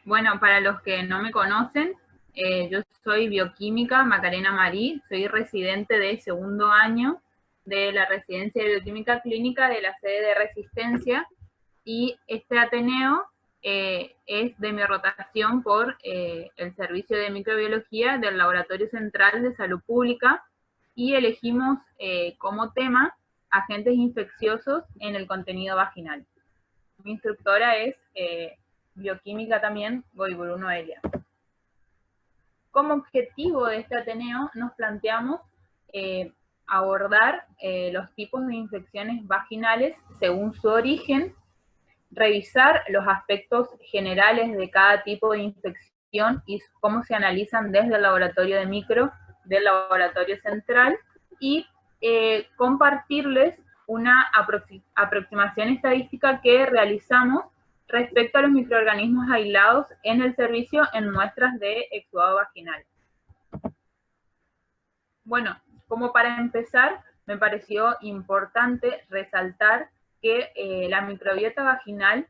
Bueno, para los que no me conocen, yo soy bioquímica Macarena Marí, soy residente de segundo año de la residencia de bioquímica clínica de la sede de Resistencia, y este Ateneo es de mi rotación por el servicio de microbiología del Laboratorio Central de Salud Pública, y elegimos como tema agentes infecciosos en el contenido vaginal. Mi instructora es bioquímica también, Goiburu Noelia. Como objetivo de este Ateneo nos planteamos abordar los tipos de infecciones vaginales según su origen, revisar los aspectos generales de cada tipo de infección y cómo se analizan desde el laboratorio de micro del laboratorio central, y compartirles una aproximación estadística que realizamos respecto a los microorganismos aislados en el servicio en muestras de exudado vaginal. Bueno, como para empezar, me pareció importante resaltar que la microbiota vaginal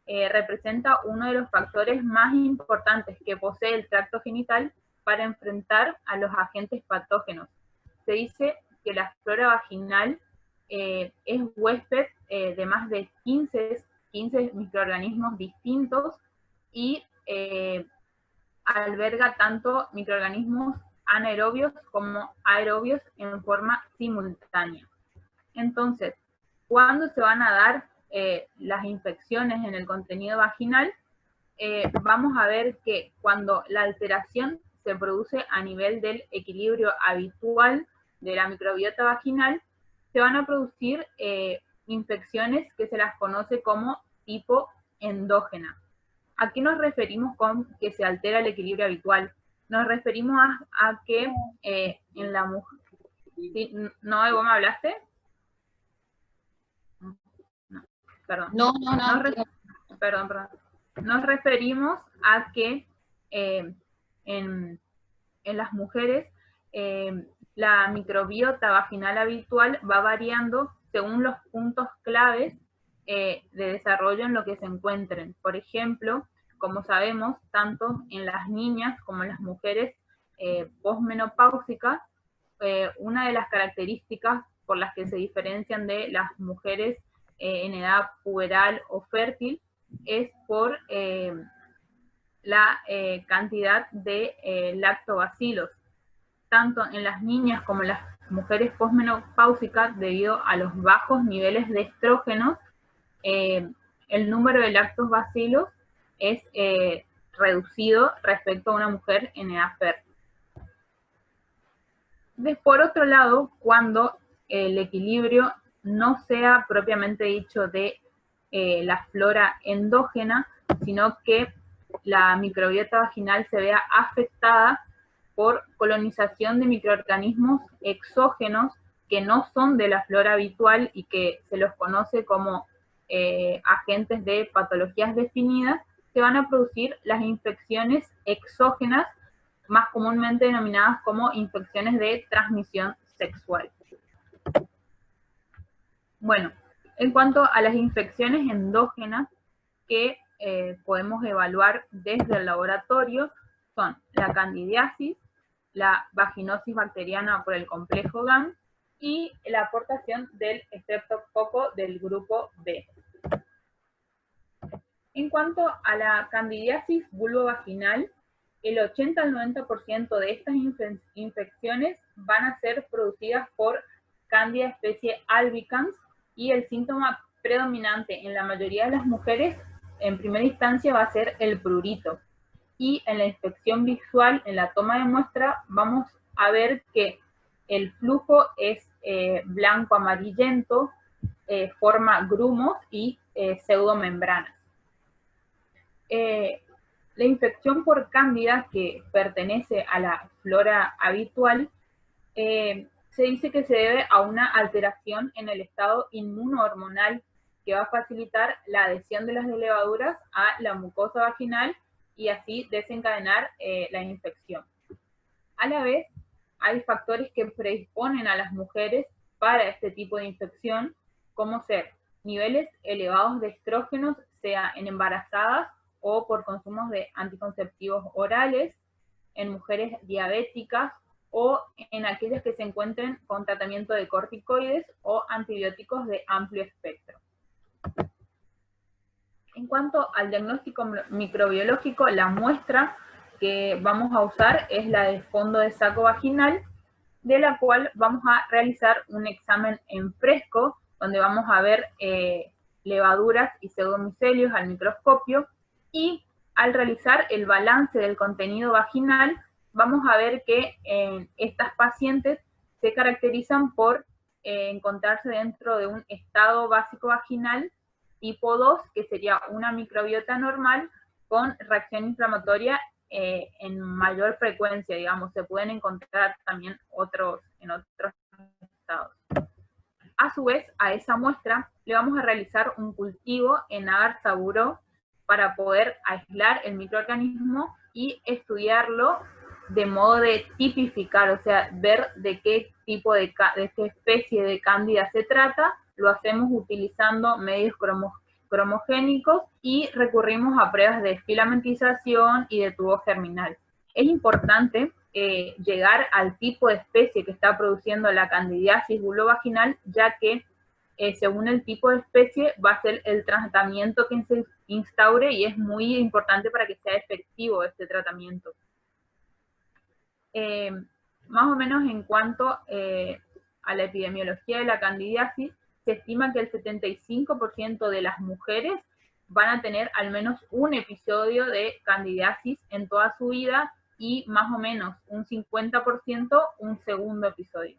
representa uno de los factores más importantes que posee el tracto genital para enfrentar a los agentes patógenos. Se dice que la flora vaginal es huésped de más de 15 microorganismos distintos, y alberga tanto microorganismos anaerobios como aerobios en forma simultánea. Entonces, ¿cuándo se van a dar las infecciones en el contenido vaginal? Vamos a ver que cuando la alteración se produce a nivel del equilibrio habitual de la microbiota vaginal, se van a producir infecciones que se las conoce como tipo endógena. ¿A qué nos referimos con que se altera el equilibrio habitual? Nos referimos a que en la mujer... ¿Sí? ¿No, vos me hablaste? No, perdón. No. Perdón. Nos referimos a que en las mujeres la microbiota vaginal habitual va variando según los puntos claves de desarrollo en lo que se encuentren. Por ejemplo, como sabemos, tanto en las niñas como en las mujeres posmenopáusicas, una de las características por las que se diferencian de las mujeres en edad puberal o fértil es por la cantidad de lactobacilos, tanto en las niñas como en las mujeres posmenopáusicas. Debido a los bajos niveles de estrógenos, el número de lactobacilos es reducido respecto a una mujer en edad fértil. Por otro lado, cuando el equilibrio no sea propiamente dicho de la flora endógena, sino que la microbiota vaginal se vea afectada por colonización de microorganismos exógenos que no son de la flora habitual y que se los conoce como agentes de patologías definidas, se van a producir las infecciones exógenas, más comúnmente denominadas como infecciones de transmisión sexual. Bueno, en cuanto a las infecciones endógenas que podemos evaluar desde el laboratorio, son la candidiasis, la vaginosis bacteriana por el complejo GAM y la aportación del estreptococo del grupo B. En cuanto a la candidiasis vulvovaginal, el 80 al 90% de estas infecciones van a ser producidas por Candida especie albicans, y el síntoma predominante en la mayoría de las mujeres en primera instancia va a ser el prurito. Y en la inspección visual, en la toma de muestra, vamos a ver que el flujo es blanco amarillento, forma grumos y pseudomembranas. La infección por cándida, que pertenece a la flora habitual, se dice que se debe a una alteración en el estado inmunohormonal que va a facilitar la adhesión de las levaduras a la mucosa vaginal y así desencadenar la infección. A la vez, hay factores que predisponen a las mujeres para este tipo de infección, como ser niveles elevados de estrógenos, sea en embarazadas o por consumos de anticonceptivos orales, en mujeres diabéticas o en aquellas que se encuentren con tratamiento de corticoides o antibióticos de amplio espectro. En cuanto al diagnóstico microbiológico, la muestra que vamos a usar es la de fondo de saco vaginal, de la cual vamos a realizar un examen en fresco, donde vamos a ver levaduras y pseudomicelios al microscopio, y al realizar el balance del contenido vaginal, vamos a ver que estas pacientes se caracterizan por encontrarse dentro de un estado básico vaginal tipo 2, que sería una microbiota normal con reacción inflamatoria en mayor frecuencia, digamos. Se pueden encontrar también en otros estados. A su vez, a esa muestra le vamos a realizar un cultivo en agar-saburó para poder aislar el microorganismo y estudiarlo de modo de tipificar, o sea, ver de qué tipo de qué especie de cándida se trata. Lo hacemos utilizando medios cromogénicos y recurrimos a pruebas de filamentización y de tubo germinal. Es importante llegar al tipo de especie que está produciendo la candidiasis vulvovaginal, ya que según el tipo de especie va a ser el tratamiento que se instaure, y es muy importante para que sea efectivo este tratamiento. Más o menos en cuanto a la epidemiología de la candidiasis, se estima que el 75% de las mujeres van a tener al menos un episodio de candidiasis en toda su vida, y más o menos un 50% un segundo episodio.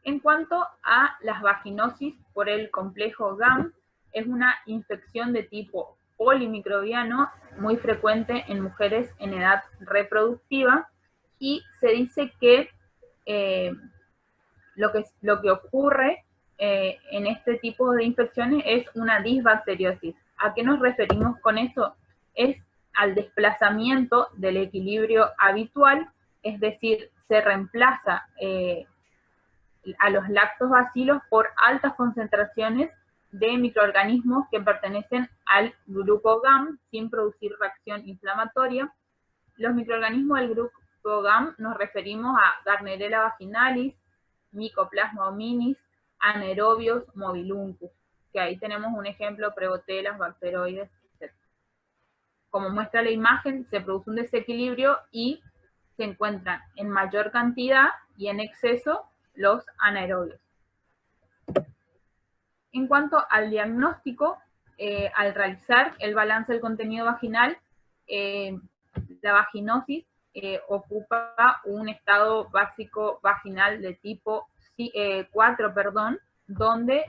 En cuanto a las vaginosis por el complejo GAM, es una infección de tipo polimicrobiano muy frecuente en mujeres en edad reproductiva, y se dice que lo que ocurre en este tipo de infecciones es una disbacteriosis. ¿A qué nos referimos con eso? Es al desplazamiento del equilibrio habitual, es decir, se reemplaza a los lactobacilos por altas concentraciones de microorganismos que pertenecen al grupo GAM sin producir reacción inflamatoria. Los microorganismos del grupo GAM nos referimos a Gardnerella vaginalis, Mycoplasma hominis, anaerobios, mobiluncus, que ahí tenemos un ejemplo: prebotelas, bacteroides, etc. Como muestra la imagen, se produce un desequilibrio y se encuentran en mayor cantidad y en exceso los anaerobios. En cuanto al diagnóstico, al realizar el balance del contenido vaginal, la vaginosis ocupa un estado básico vaginal de tipo 4, donde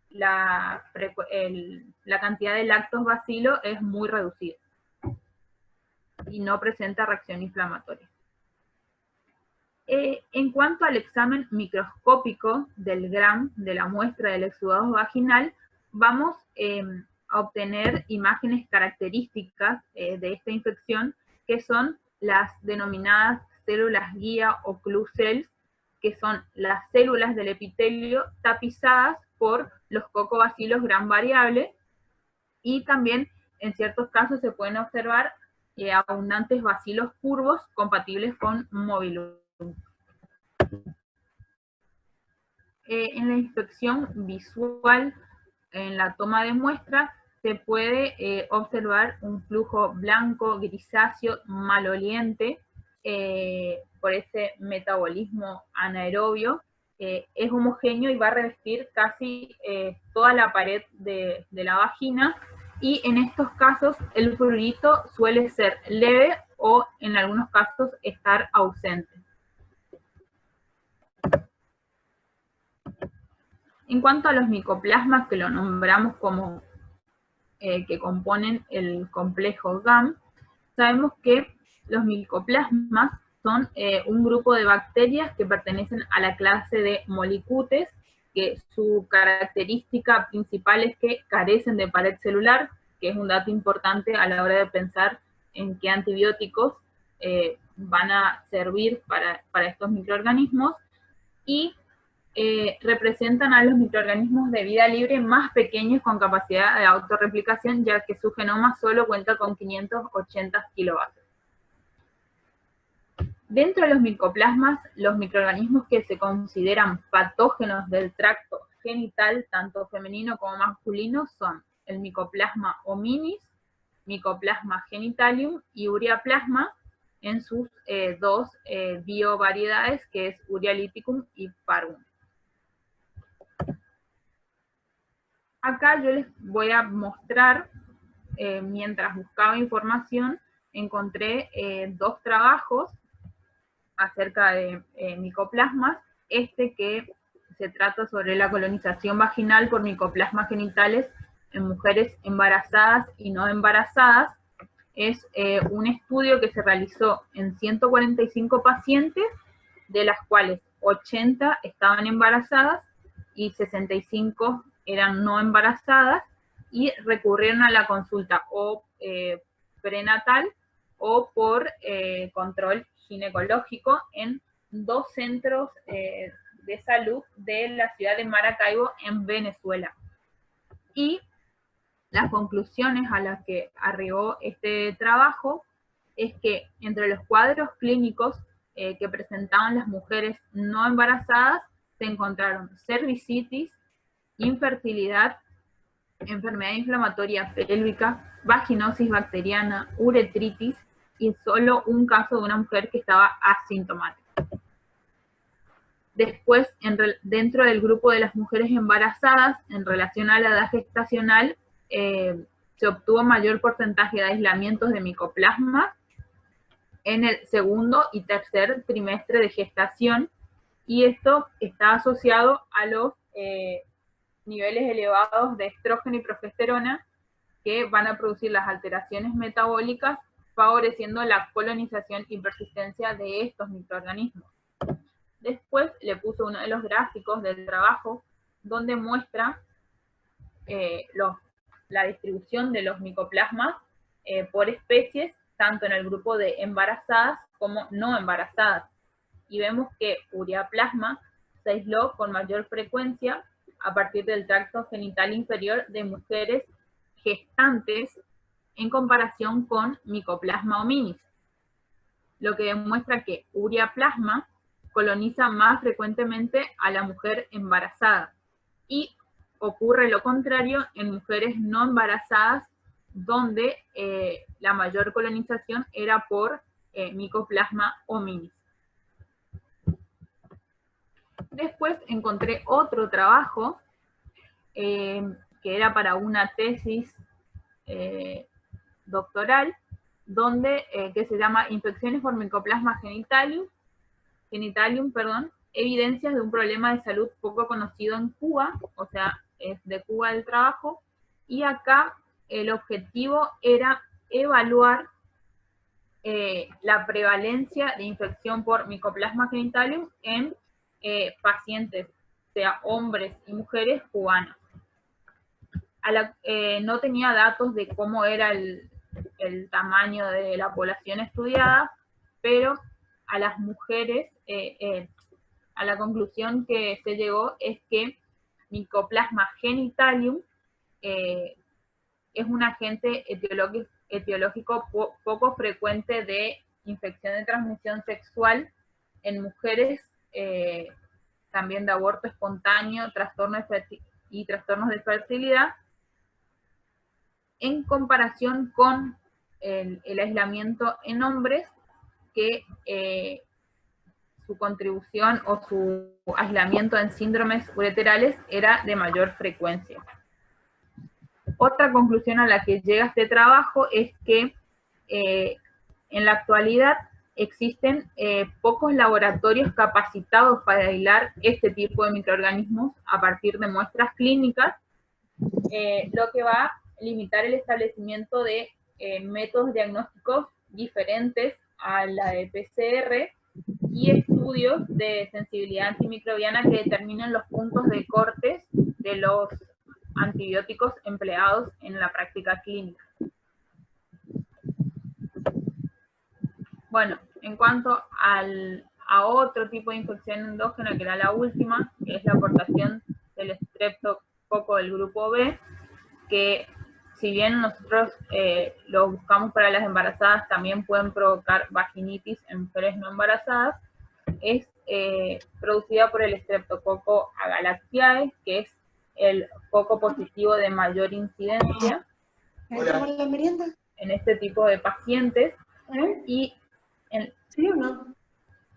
la cantidad de lactobacilo es muy reducida y no presenta reacción inflamatoria. En cuanto al examen microscópico del GRAM, de la muestra del exudado vaginal, vamos a obtener imágenes características de esta infección, que son las denominadas células guía o clue cells, que son las células del epitelio tapizadas por los cocobacilos gram variable, y también en ciertos casos se pueden observar abundantes bacilos curvos compatibles con mobiluncus. En la inspección visual, en la toma de muestra, se puede observar un flujo blanco, grisáceo, maloliente, por ese metabolismo anaerobio. Es homogéneo y va a revestir casi toda la pared de la vagina, y en estos casos el prurito suele ser leve o en algunos casos estar ausente. En cuanto a los micoplasmas, que lo nombramos como que componen el complejo GAM, sabemos que los micoplasmas son un grupo de bacterias que pertenecen a la clase de Molicutes, que su característica principal es que carecen de pared celular, que es un dato importante a la hora de pensar en qué antibióticos van a servir para estos microorganismos, y representan a los microorganismos de vida libre más pequeños con capacidad de autorreplicación, ya que su genoma solo cuenta con 580 kilobases. Dentro de los micoplasmas, los microorganismos que se consideran patógenos del tracto genital, tanto femenino como masculino, son el micoplasma hominis, micoplasma genitalium y ureaplasma, en sus dos biovariedades, que es urealyticum y parvum. Acá yo les voy a mostrar, mientras buscaba información, encontré dos trabajos acerca de micoplasmas. Este que se trata sobre la colonización vaginal por micoplasmas genitales en mujeres embarazadas y no embarazadas. Es un estudio que se realizó en 145 pacientes, de las cuales 80 estaban embarazadas y 65 eran no embarazadas, y recurrieron a la consulta o prenatal o por control ginecológico en dos centros de salud de la ciudad de Maracaibo, en Venezuela. Y las conclusiones a las que arribó este trabajo es que entre los cuadros clínicos que presentaban las mujeres no embarazadas se encontraron cervicitis, infertilidad, enfermedad inflamatoria pélvica, vaginosis bacteriana, uretritis, y solo un caso de una mujer que estaba asintomática. Después, dentro del grupo de las mujeres embarazadas, en relación a la edad gestacional, se obtuvo mayor porcentaje de aislamientos de micoplasma en el segundo y tercer trimestre de gestación, y esto está asociado a los niveles elevados de estrógeno y progesterona, que van a producir las alteraciones metabólicas, favoreciendo la colonización y persistencia de estos microorganismos. Después le puse uno de los gráficos del trabajo, donde muestra la distribución de los micoplasmas por especies, tanto en el grupo de embarazadas como no embarazadas. Y vemos que ureaplasma se aisló con mayor frecuencia a partir del tracto genital inferior de mujeres gestantes en comparación con micoplasma hominis, lo que demuestra que ureaplasma coloniza más frecuentemente a la mujer embarazada, y ocurre lo contrario en mujeres no embarazadas, donde la mayor colonización era por micoplasma hominis. Después encontré otro trabajo que era para una tesis doctoral, que se llama Infecciones por micoplasma genitalium, evidencias de un problema de salud poco conocido en Cuba, o sea, es de Cuba el trabajo, y acá el objetivo era evaluar la prevalencia de infección por micoplasma genitalium en pacientes, sea hombres y mujeres cubanos. No tenía datos de cómo era el tamaño de la población estudiada, pero a las mujeres, a la conclusión que se llegó es que micoplasma genitalium es un agente etiológico poco frecuente de infección de transmisión sexual en mujeres, también de aborto espontáneo, trastornos de fertilidad, en comparación con el aislamiento en hombres, que su contribución o su aislamiento en síndromes ureterales era de mayor frecuencia. Otra conclusión a la que llega este trabajo es que en la actualidad existen pocos laboratorios capacitados para aislar este tipo de microorganismos a partir de muestras clínicas, lo que va a limitar el establecimiento de métodos diagnósticos diferentes a la de PCR y estudios de sensibilidad antimicrobiana que determinen los puntos de cortes de los antibióticos empleados en la práctica clínica. Bueno, en cuanto a otro tipo de infección endógena, que era la última, que es la aportación del estreptococo del grupo B, que si bien nosotros lo buscamos para las embarazadas, también pueden provocar vaginitis en mujeres no embarazadas. Es producida por el Streptococcus agalactiae, que es el coco positivo de mayor incidencia en este tipo de pacientes. Y ¿Sí o no?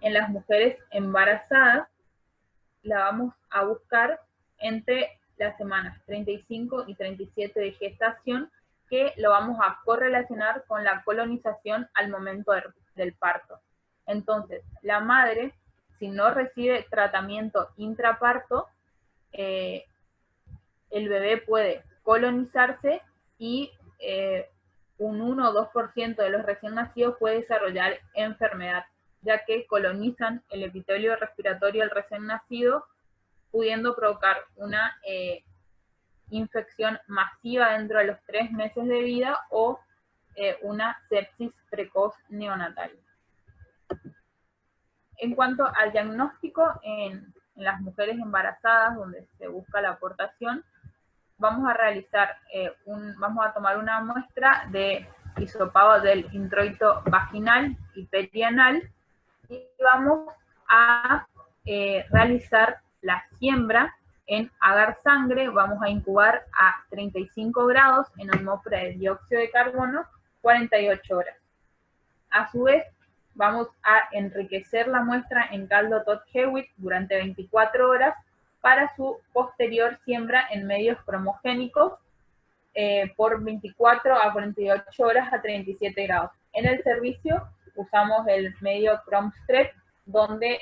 En las mujeres embarazadas la vamos a buscar entre las semanas 35 y 37 de gestación, que lo vamos a correlacionar con la colonización al momento del parto. Entonces, la madre, si no recibe tratamiento intraparto, el bebé puede colonizarse y un 1 o 2% de los recién nacidos puede desarrollar enfermedad, ya que colonizan el epitelio respiratorio del recién nacido, pudiendo provocar una infección masiva dentro de los 3 meses de vida o una sepsis precoz neonatal. En cuanto al diagnóstico en las mujeres embarazadas, donde se busca la aportación, vamos a realizar, vamos a tomar una muestra de hisopado del introito vaginal y perianal y vamos a realizar la siembra en agar sangre. Vamos a incubar a 35 grados en atmósfera de dióxido de carbono 48 horas. A su vez, vamos a enriquecer la muestra en caldo Todd-Hewitt durante 24 horas para su posterior siembra en medios cromogénicos por 24 a 48 horas a 37 grados. En el servicio usamos el medio Chromstrep, donde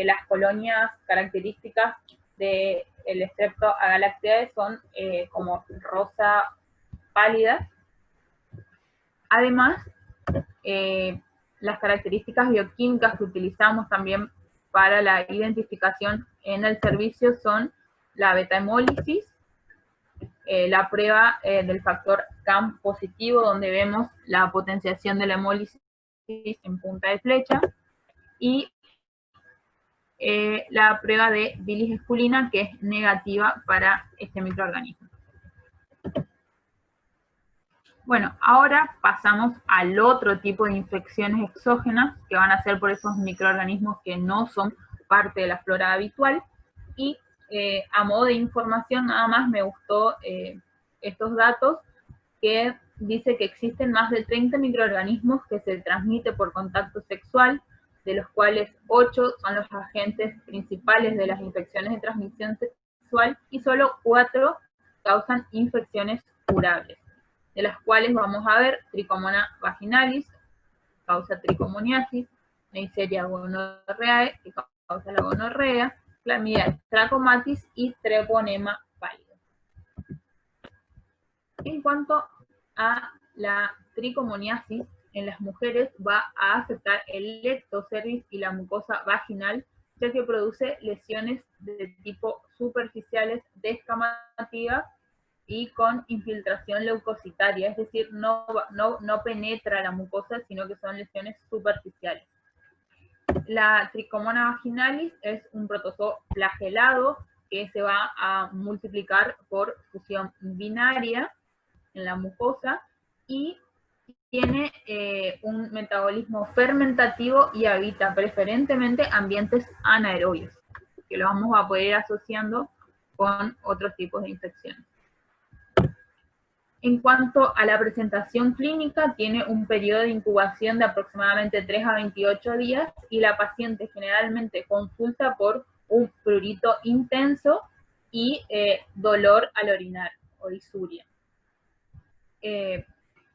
las colonias características del Streptococcus agalactiae son como rosa pálida. Además, las características bioquímicas que utilizamos también para la identificación en el servicio son la beta-hemólisis, la prueba del factor CAM positivo, donde vemos la potenciación de la hemólisis en punta de flecha, y la prueba de bilis esculina, que es negativa para este microorganismo. Bueno, ahora pasamos al otro tipo de infecciones exógenas, que van a ser por esos microorganismos que no son parte de la flora habitual. Y a modo de información, nada más me gustó estos datos, que dice que existen más de 30 microorganismos que se transmiten por contacto sexual, de los cuales 8 son los agentes principales de las infecciones de transmisión sexual, y solo 4 causan infecciones curables, de las cuales vamos a ver Trichomonas vaginalis, causa tricomoniasis, Neisseria gonorrhoeae, que causa la gonorrea, Chlamydia trachomatis y Treponema pálido. En cuanto a la tricomoniasis, en las mujeres va a afectar el ectocervix y la mucosa vaginal, ya que produce lesiones de tipo superficiales descamativas y con infiltración leucocitaria, es decir, no penetra la mucosa, sino que son lesiones superficiales. La Trichomonas vaginalis es un protozoo flagelado que se va a multiplicar por fusión binaria en la mucosa y tiene un metabolismo fermentativo y habita preferentemente ambientes anaerobios, que lo vamos a poder ir asociando con otros tipos de infecciones. En cuanto a la presentación clínica, tiene un periodo de incubación de aproximadamente 3 a 28 días y la paciente generalmente consulta por un prurito intenso y dolor al orinar o disuria.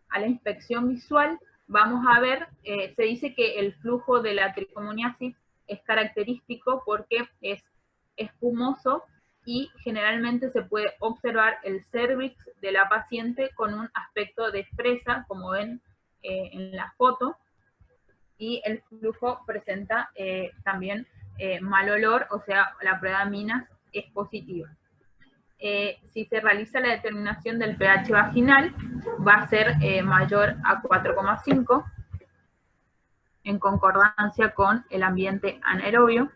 A la inspección visual vamos a ver, se dice que el flujo de la tricomoniasis es característico porque es espumoso y generalmente se puede observar el cérvix de la paciente con un aspecto de fresa, como ven en la foto, y el flujo presenta también mal olor, o sea, la prueba de aminas es positiva. Si se realiza la determinación del pH vaginal, va a ser mayor a 4,5. en concordancia con el ambiente anaerobio.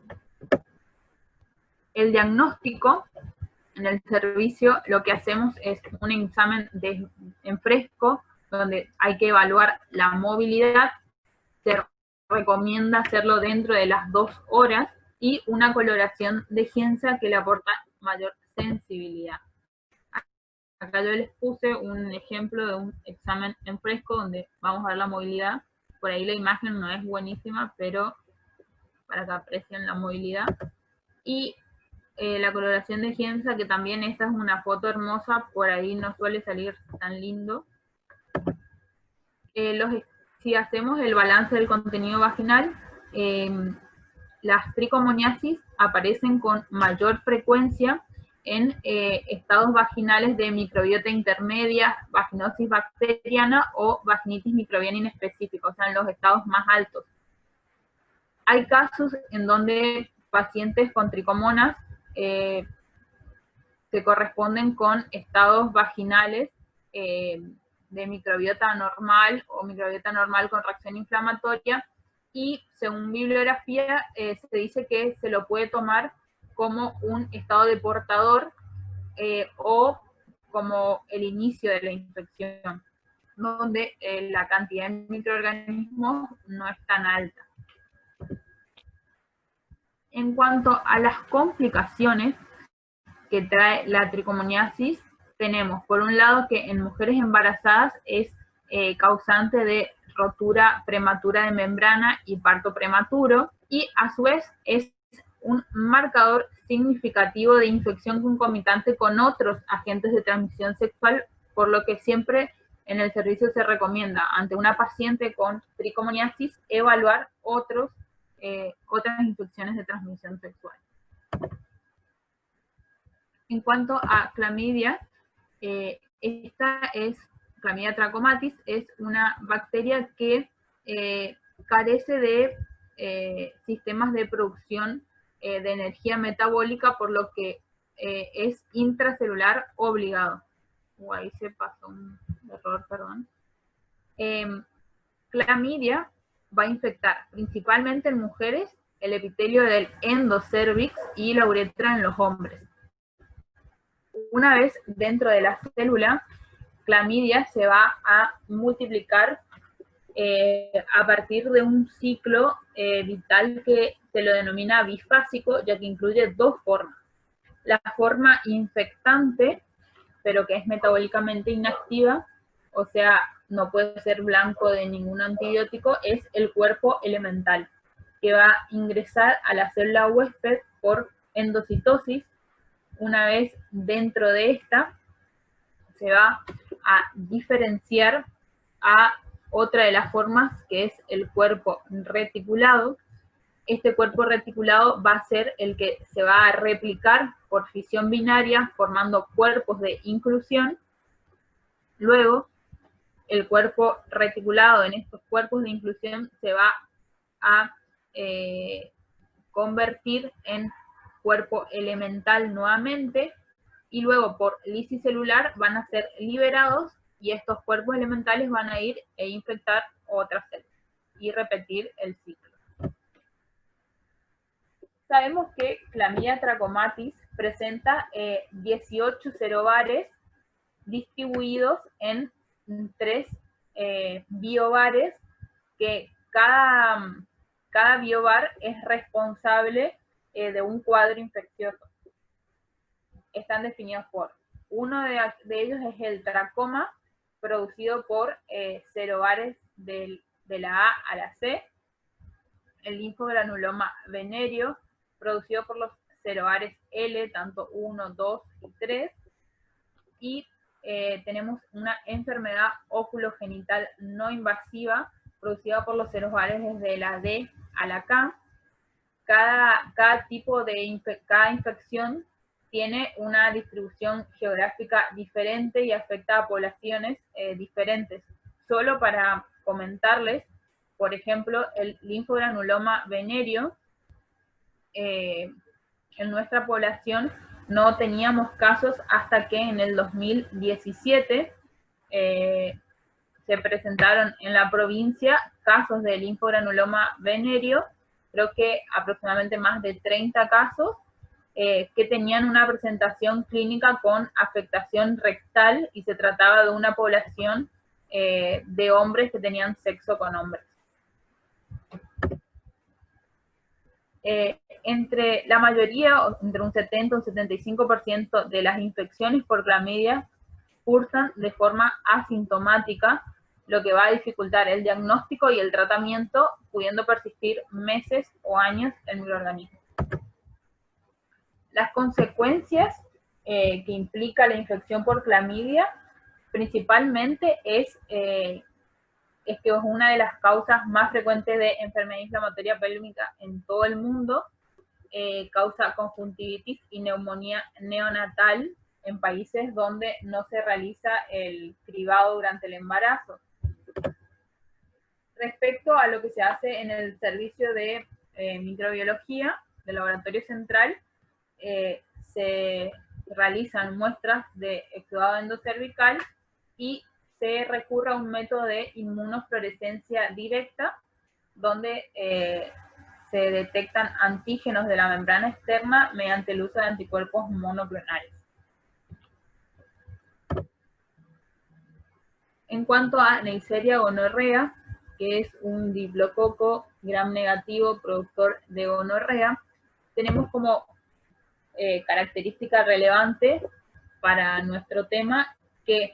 El diagnóstico, en el servicio lo que hacemos es un examen en fresco, donde hay que evaluar la movilidad, se recomienda hacerlo dentro de las 2 horas, y una coloración de Gienza que le aporta mayor sensibilidad. Acá yo les puse un ejemplo de un examen en fresco donde vamos a ver la movilidad. Por ahí la imagen no es buenísima, pero para que aprecien la movilidad. Y la coloración de Gienza, que también esta es una foto hermosa, por ahí no suele salir tan lindo. Si hacemos el balance del contenido vaginal, las tricomoniasis aparecen con mayor frecuencia en estados vaginales de microbiota intermedia, vaginosis bacteriana o vaginitis microbiana inespecífica, o sea, en los estados más altos. Hay casos en donde pacientes con tricomonas se corresponden con estados vaginales de microbiota normal o microbiota normal con reacción inflamatoria, y según bibliografía se dice que se lo puede tomar como un estado de portador o como el inicio de la infección, donde la cantidad de microorganismos no es tan alta. En cuanto a las complicaciones que trae la tricomoniasis, tenemos por un lado que en mujeres embarazadas es causante de rotura prematura de membrana y parto prematuro, y a su vez es un marcador significativo de infección concomitante con otros agentes de transmisión sexual, por lo que siempre en el servicio se recomienda ante una paciente con tricomoniasis evaluar otras infecciones de transmisión sexual. En cuanto a clamidia, Clamidia trachomatis es una bacteria que carece de sistemas de producción de energía metabólica, por lo que es intracelular obligado. Ahí se pasó un error, perdón. Clamidia va a infectar principalmente en mujeres el epitelio del endocervix y la uretra en los hombres. Una vez dentro de la célula, clamidia se va a multiplicar a partir de un ciclo vital que se lo denomina bifásico, ya que incluye 2 formas. La forma infectante, pero que es metabólicamente inactiva, o sea, no puede ser blanco de ningún antibiótico, es el cuerpo elemental, que va a ingresar a la célula huésped por endocitosis. Una vez dentro de esta, se va a diferenciar a otra de las formas, que es el cuerpo reticulado. Este cuerpo reticulado va a ser el que se va a replicar por fisión binaria, formando cuerpos de inclusión. Luego, el cuerpo reticulado en estos cuerpos de inclusión se va a convertir en cuerpo elemental nuevamente, y luego por lisis celular van a ser liberados, y estos cuerpos elementales van a ir e infectar otras células y repetir el ciclo. Sabemos que Clamidia trachomatis presenta 18 serobares distribuidos en 3 biobares, que cada biobar es responsable de un cuadro infeccioso. Están definidos por, uno de ellos es el tracoma, producido por serobares de la A a la C, el linfogranuloma venéreo, producido por los serobares L, tanto 1, 2 y 3, y tenemos una enfermedad oculogenital no invasiva, producida por los serobares desde la D a la K. Cada tipo de cada infección tiene una distribución geográfica diferente y afecta a poblaciones diferentes. Solo para comentarles, por ejemplo, el linfogranuloma venéreo, en nuestra población no teníamos casos hasta que en el 2017 se se presentaron en la provincia casos de linfogranuloma venéreo, creo que aproximadamente más de 30 casos, que tenían una presentación clínica con afectación rectal y se trataba de una población de hombres que tenían sexo con hombres. Entre la mayoría, entre un 70 y un 75% de las infecciones por clamidia cursan de forma asintomática, lo que va a dificultar el diagnóstico y el tratamiento, pudiendo persistir meses o años el microorganismo. Las consecuencias que implica la infección por clamidia principalmente es que es una de las causas más frecuentes de enfermedad inflamatoria pélvica en todo el mundo, causa conjuntivitis y neumonía neonatal en países donde no se realiza el cribado durante el embarazo. Respecto a lo que se hace en el servicio de microbiología del laboratorio central, se realizan muestras de exudado endocervical y se recurre a un método de inmunofluorescencia directa, donde se detectan antígenos de la membrana externa mediante el uso de anticuerpos monoclonales. En cuanto a Neisseria gonorrea, que es un diplococo gram negativo productor de gonorrea, tenemos como característica relevante para nuestro tema que,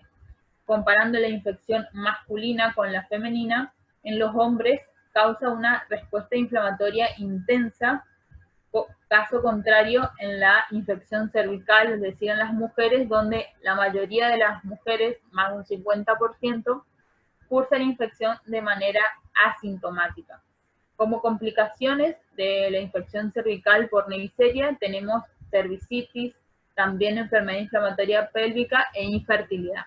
comparando la infección masculina con la femenina, en los hombres causa una respuesta inflamatoria intensa, caso contrario en la infección cervical, es decir, en las mujeres, donde la mayoría de las mujeres, más de un 50%, cursa la infección de manera asintomática. Como complicaciones de la infección cervical por Neisseria tenemos cervicitis, también enfermedad inflamatoria pélvica e infertilidad.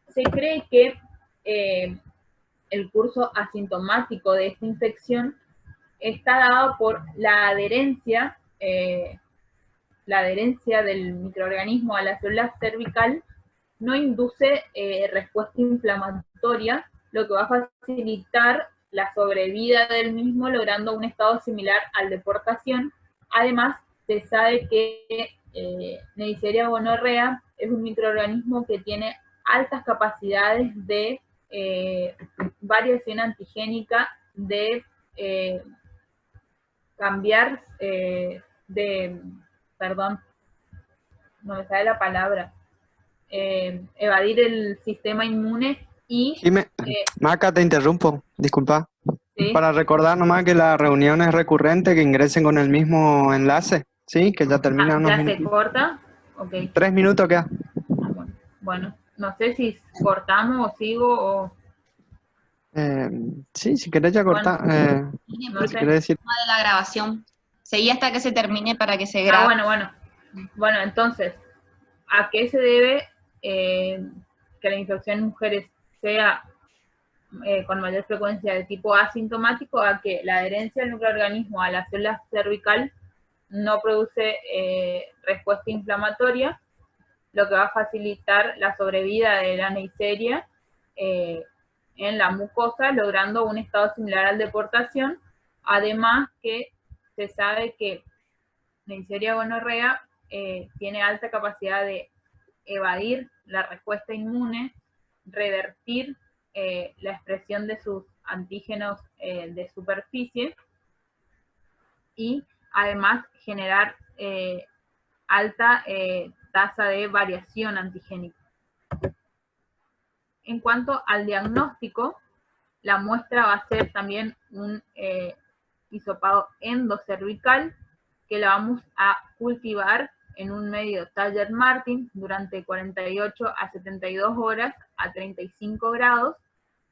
Se cree que el curso asintomático de esta infección está dado por la adherencia del microorganismo a la célula cervical, no induce respuesta inflamatoria, lo que va a facilitar la sobrevida del mismo, logrando un estado similar al de portación. Además, se sabe que Neisseria gonorrea es un microorganismo que tiene altas capacidades de variación antigénica, de cambiar, perdón, no me sale la palabra, evadir el sistema inmune y... Maca, te interrumpo, disculpa. ¿sí? Para recordar nomás que la reunión es recurrente, que ingresen con el mismo enlace, ¿sí? Que ya termina unos ¿Ya minutos. se corta? Okay. 3 minutos queda. Bueno, no sé si cortamos o sigo o... Sí, si querés ya cortar. No si sé. querés decir... De la grabación. Seguí hasta que se termine para que se grabe. Bueno, entonces, ¿a qué se debe que la infección en mujeres sea con mayor frecuencia de tipo asintomático? A que la adherencia del microorganismo a la célula cervical no produce respuesta inflamatoria, lo que va a facilitar la sobrevida de la Neisseria en la mucosa, logrando un estado similar al de portación. Además que se sabe que Neisseria gonorrea tiene alta capacidad de evadir la respuesta inmune, revertir la expresión de sus antígenos de superficie y además generar alta tasa de variación antigénica. En cuanto al diagnóstico, la muestra va a ser también un hisopado endocervical, que la vamos a cultivar en un medio Taller-Martin durante 48 a 72 horas a 35 grados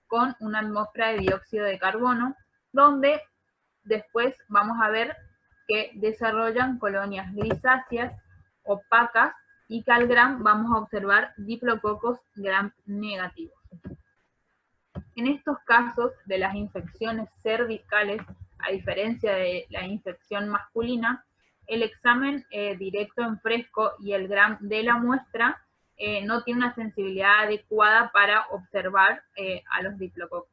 con una atmósfera de dióxido de carbono, donde después vamos a ver que desarrollan colonias grisáceas, opacas, y que al gram vamos a observar diplococos gram negativos. En estos casos de las infecciones cervicales, a diferencia de la infección masculina, el examen directo en fresco y el gram de la muestra no tiene una sensibilidad adecuada para observar a los diplococos.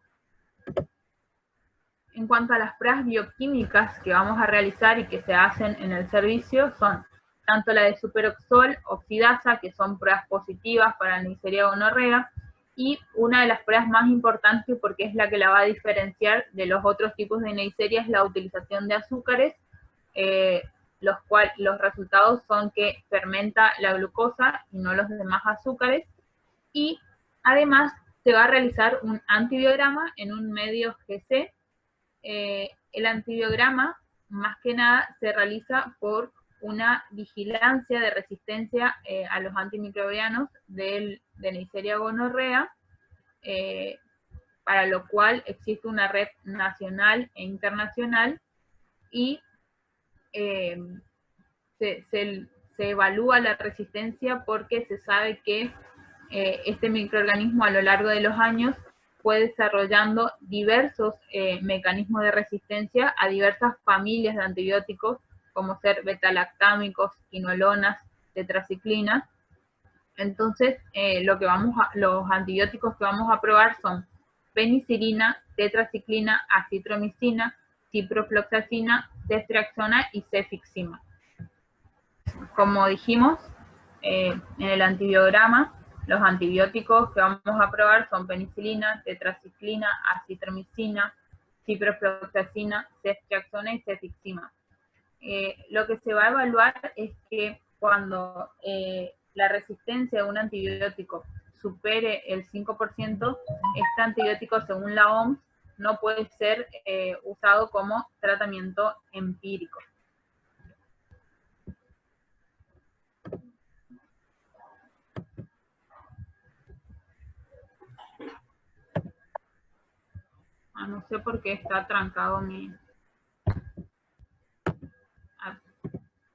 En cuanto a las pruebas bioquímicas que vamos a realizar y que se hacen en el servicio, son tanto la de superoxol, oxidasa, que son pruebas positivas para la Neisseria gonorrea, y una de las pruebas más importantes, porque es la que la va a diferenciar de los otros tipos de Neisseria, es la utilización de azúcares, los resultados son que fermenta la glucosa y no los demás azúcares, y además se va a realizar un antibiograma en un medio GC. El antibiograma, más que nada, se realiza por una vigilancia de resistencia a los antimicrobianos de Neisseria gonorrea, para lo cual existe una red nacional e internacional, y se evalúa la resistencia porque se sabe que este microorganismo a lo largo de los años fue desarrollando diversos mecanismos de resistencia a diversas familias de antibióticos, como ser betalactámicos, quinolonas, tetraciclinas. Entonces, los antibióticos que vamos a probar son penicilina, tetraciclina, acitromicina, ciprofloxacina, ceftriaxona y cefixima. Como dijimos, en el antibiograma, los antibióticos que vamos a probar son penicilina, tetraciclina, acitromicina, ciprofloxacina, ceftriaxona y cefixima. Lo que se va a evaluar es que cuando la resistencia de un antibiótico supere el 5%, este antibiótico, según la OMS, no puede ser usado como tratamiento empírico. No sé por qué está trancado mi...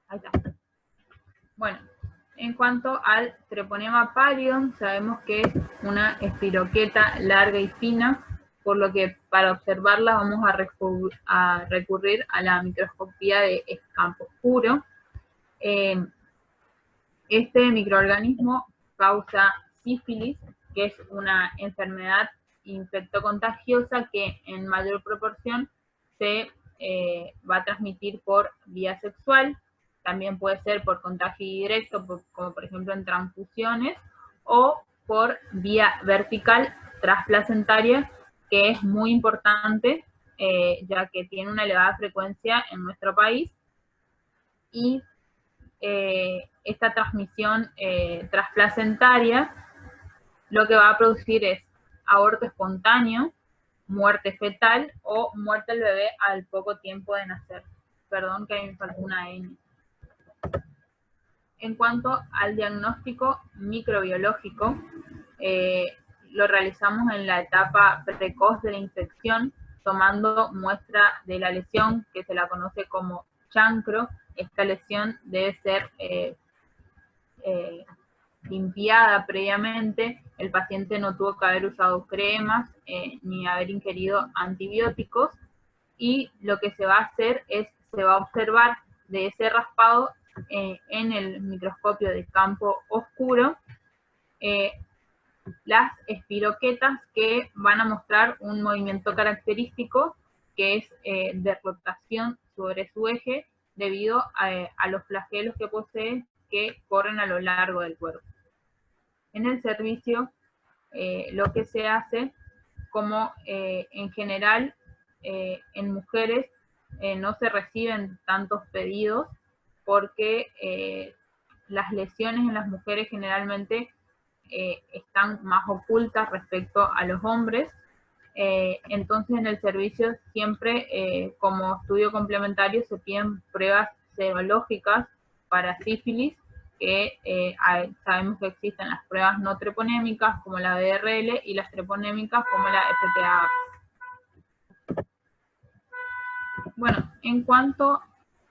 Ahí está. Bueno, en cuanto al Treponema pallidum, sabemos que es una espiroqueta larga y fina, por lo que para observarla vamos a recurrir a la microscopía de campo oscuro. Este microorganismo causa sífilis, que es una enfermedad infectocontagiosa que en mayor proporción se va a transmitir por vía sexual. También puede ser por contagio directo, como por ejemplo en transfusiones, o por vía vertical transplacentaria, que es muy importante, ya que tiene una elevada frecuencia en nuestro país, y esta transmisión transplacentaria lo que va a producir es aborto espontáneo, muerte fetal o muerte del bebé al poco tiempo de nacer. Perdón que ahí me faltó una N. En cuanto al diagnóstico microbiológico, lo realizamos en la etapa precoz de la infección, tomando muestra de la lesión, que se la conoce como chancro. Esta lesión debe ser limpiada previamente. El paciente no tuvo que haber usado cremas ni haber ingerido antibióticos, y lo que se va a hacer es, se va a observar de ese raspado en el microscopio de campo oscuro las espiroquetas, que van a mostrar un movimiento característico que es de rotación sobre su eje debido a los flagelos que posee, que corren a lo largo del cuerpo. En el servicio, lo que se hace, como en general en mujeres no se reciben tantos pedidos, porque las lesiones en las mujeres generalmente están más ocultas respecto a los hombres. Entonces en el servicio siempre como estudio complementario se piden pruebas serológicas para sífilis, que sabemos que existen las pruebas no treponémicas como la BRL y las treponémicas como la FTA. Bueno, en cuanto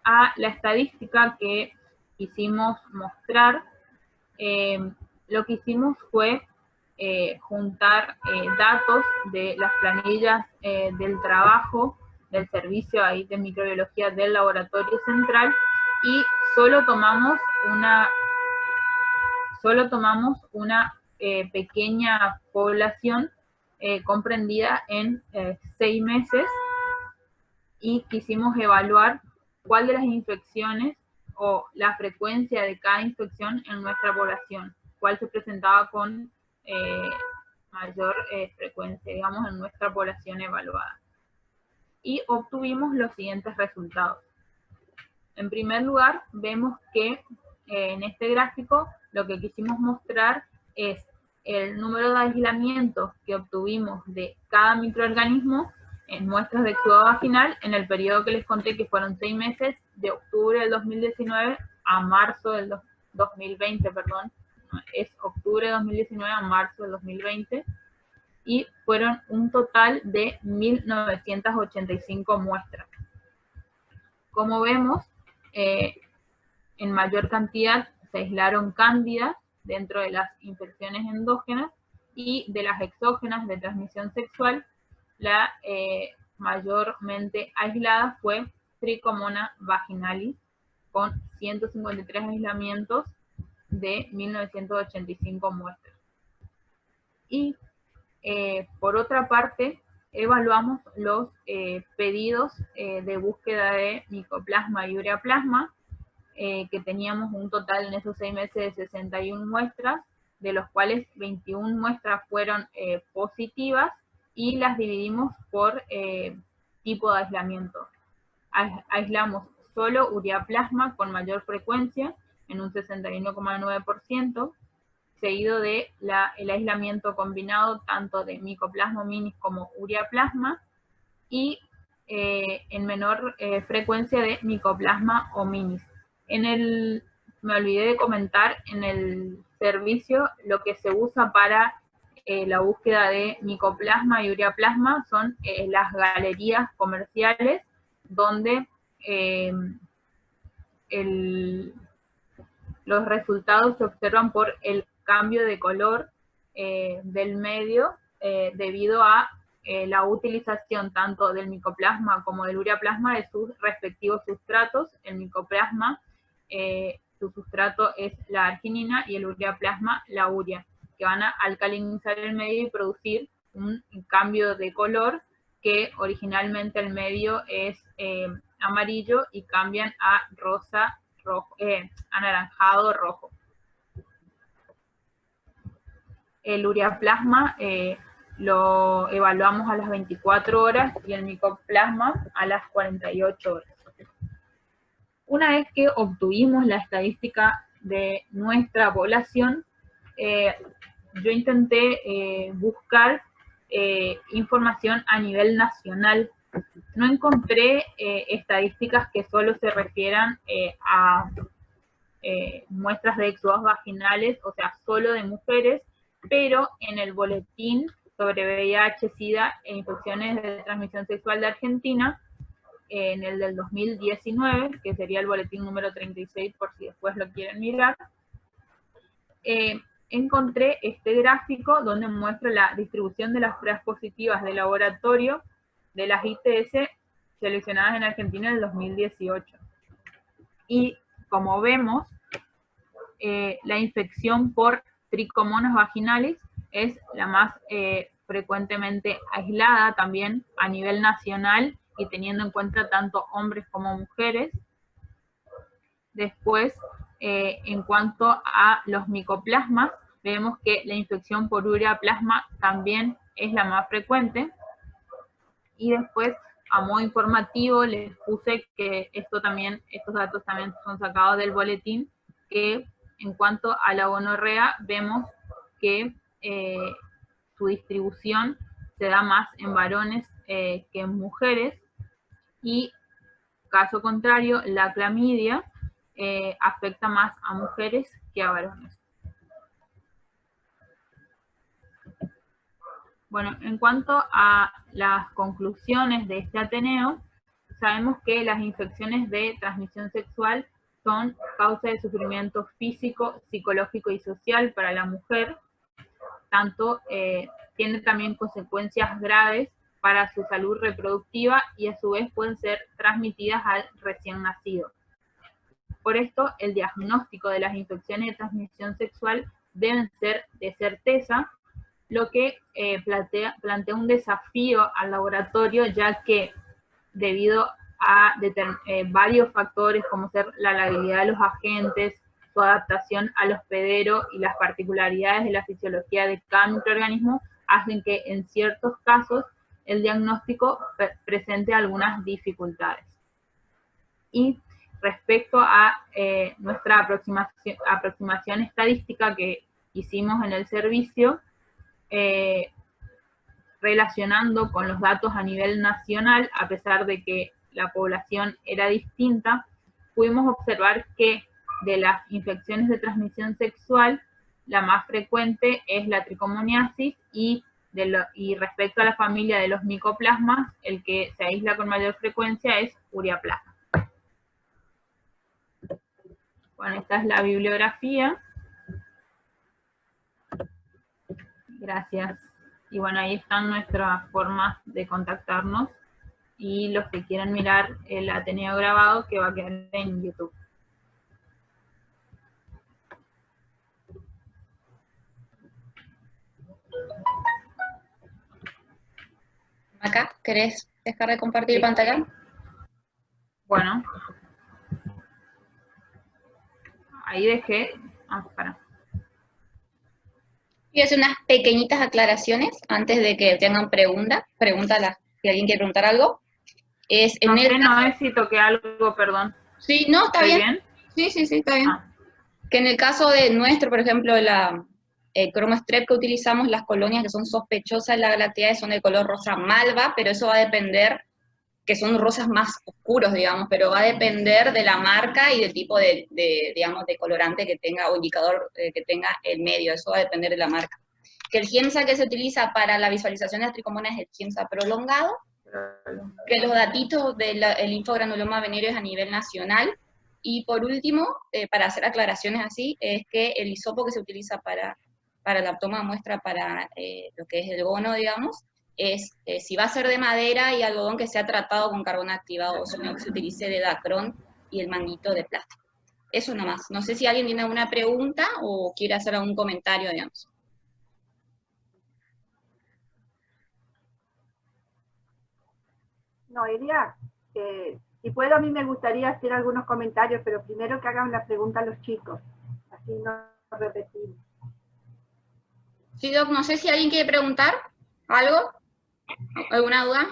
a la estadística que quisimos mostrar, lo que hicimos fue juntar datos de las planillas del trabajo del servicio ahí de microbiología del laboratorio central, y solo tomamos solo tomamos una pequeña población comprendida en 6 meses y quisimos evaluar cuál de las infecciones o la frecuencia de cada infección en nuestra población, cuál se presentaba con mayor frecuencia, digamos, en nuestra población evaluada. Y obtuvimos los siguientes resultados. En primer lugar, vemos que en este gráfico lo que quisimos mostrar es el número de aislamientos que obtuvimos de cada microorganismo en muestras de exudado vaginal en el periodo que les conté, que fueron 6 meses, de octubre del 2019 a marzo del 2020, perdón, es octubre de 2019 a marzo del 2020, y fueron un total de 1.985 muestras. Como vemos, en mayor cantidad se aislaron cándidas dentro de las infecciones endógenas, y de las exógenas de transmisión sexual, la mayormente aislada fue Trichomonas vaginalis, con 153 aislamientos de 1.985 muestras. Y por otra parte, evaluamos los pedidos de búsqueda de micoplasma y ureaplasma, que teníamos un total en esos 6 meses de 61 muestras, de los cuales 21 muestras fueron positivas, y las dividimos por tipo de aislamiento. Aislamos solo ureaplasma con mayor frecuencia, en un 61,9%, seguido de el aislamiento combinado tanto de micoplasma minis como ureaplasma, y en menor frecuencia de micoplasma hominis. Me olvidé de comentar, en el servicio lo que se usa para la búsqueda de micoplasma y ureaplasma son las galerías comerciales, donde los resultados se observan por el cambio de color del medio debido a la utilización tanto del micoplasma como del ureaplasma de sus respectivos sustratos. El micoplasma, su sustrato es la arginina, y el ureaplasma la urea, que van a alcalinizar el medio y producir un cambio de color, que originalmente el medio es amarillo y cambian a rosa, rojo, anaranjado, rojo. El ureaplasma lo evaluamos a las 24 horas y el micoplasma a las 48 horas. Una vez que obtuvimos la estadística de nuestra población, yo intenté buscar información a nivel nacional. No encontré estadísticas que solo se refieran a muestras de exudados vaginales, o sea, solo de mujeres, pero en el boletín sobre VIH, SIDA e infecciones de transmisión sexual de Argentina, en el del 2019, que sería el boletín número 36, por si después lo quieren mirar, encontré este gráfico donde muestra la distribución de las pruebas positivas de laboratorio de las ITS seleccionadas en Argentina en el 2018. Y como vemos, la infección por Trichomonas vaginalis es la más frecuentemente aislada también a nivel nacional, y teniendo en cuenta tanto hombres como mujeres. Después, en cuanto a los micoplasmas, vemos que la infección por ureaplasma también es la más frecuente. Y después, a modo informativo, les puse que estos datos también son sacados del boletín, que en cuanto a la gonorrea, vemos que su distribución se da más en varones que en mujeres, y caso contrario, la clamidia afecta más a mujeres que a varones. Bueno, en cuanto a las conclusiones de este Ateneo, sabemos que las infecciones de transmisión sexual son causa de sufrimiento físico, psicológico y social para la mujer. Tanto tiene también consecuencias graves para su salud reproductiva, y a su vez pueden ser transmitidas al recién nacido. Por esto, el diagnóstico de las infecciones de transmisión sexual deben ser de certeza, lo que plantea un desafío al laboratorio, ya que debido a varios factores como ser la labilidad de los agentes, su adaptación al hospedero y las particularidades de la fisiología de cada microorganismo, hacen que en ciertos casos el diagnóstico presente algunas dificultades. Y respecto a nuestra aproximación estadística que hicimos en el servicio, relacionando con los datos a nivel nacional, a pesar de que la población era distinta, pudimos observar que de las infecciones de transmisión sexual, la más frecuente es la tricomoniasis y respecto a la familia de los micoplasmas, el que se aísla con mayor frecuencia es ureaplasma. Bueno, esta es la bibliografía. Gracias. Y bueno, ahí están nuestras formas de contactarnos y los que quieran mirar el Ateneo grabado que va a quedar en YouTube. Acá, ¿querés dejar de compartir pantalla? Bueno. Ahí dejé. Para. Y hacer unas pequeñitas aclaraciones antes de que tengan preguntas. Pregúntala, si alguien quiere preguntar algo. No sé si toqué algo, perdón. Sí, no, está bien. Sí, está bien. Que en el caso de nuestro, por ejemplo, el cromostrep que utilizamos, las colonias que son sospechosas, la galactiae son de color rosa malva, pero eso va a depender, que son rosas más oscuros, digamos, pero va a depender de la marca y del tipo digamos, de colorante que tenga, o indicador que tenga el medio, eso va a depender de la marca. Que el GIEMSA que se utiliza para la visualización de las tricomonas es el GIEMSA prolongado, que los datitos del linfogranuloma venéreo es a nivel nacional, y por último, para hacer aclaraciones así, es que el hisopo que se utiliza para la toma de muestra para lo que es el gono, digamos, es si va a ser de madera y algodón que sea tratado con carbón activado, o sino que se utilice de dacrón y el manguito de plástico. Eso nomás. No sé si alguien tiene alguna pregunta o quiere hacer algún comentario, digamos. Noelia, si puedo, a mí me gustaría hacer algunos comentarios, pero primero que hagan la pregunta a los chicos, así no repetimos. Sí, Doc, no sé si alguien quiere preguntar algo, alguna duda.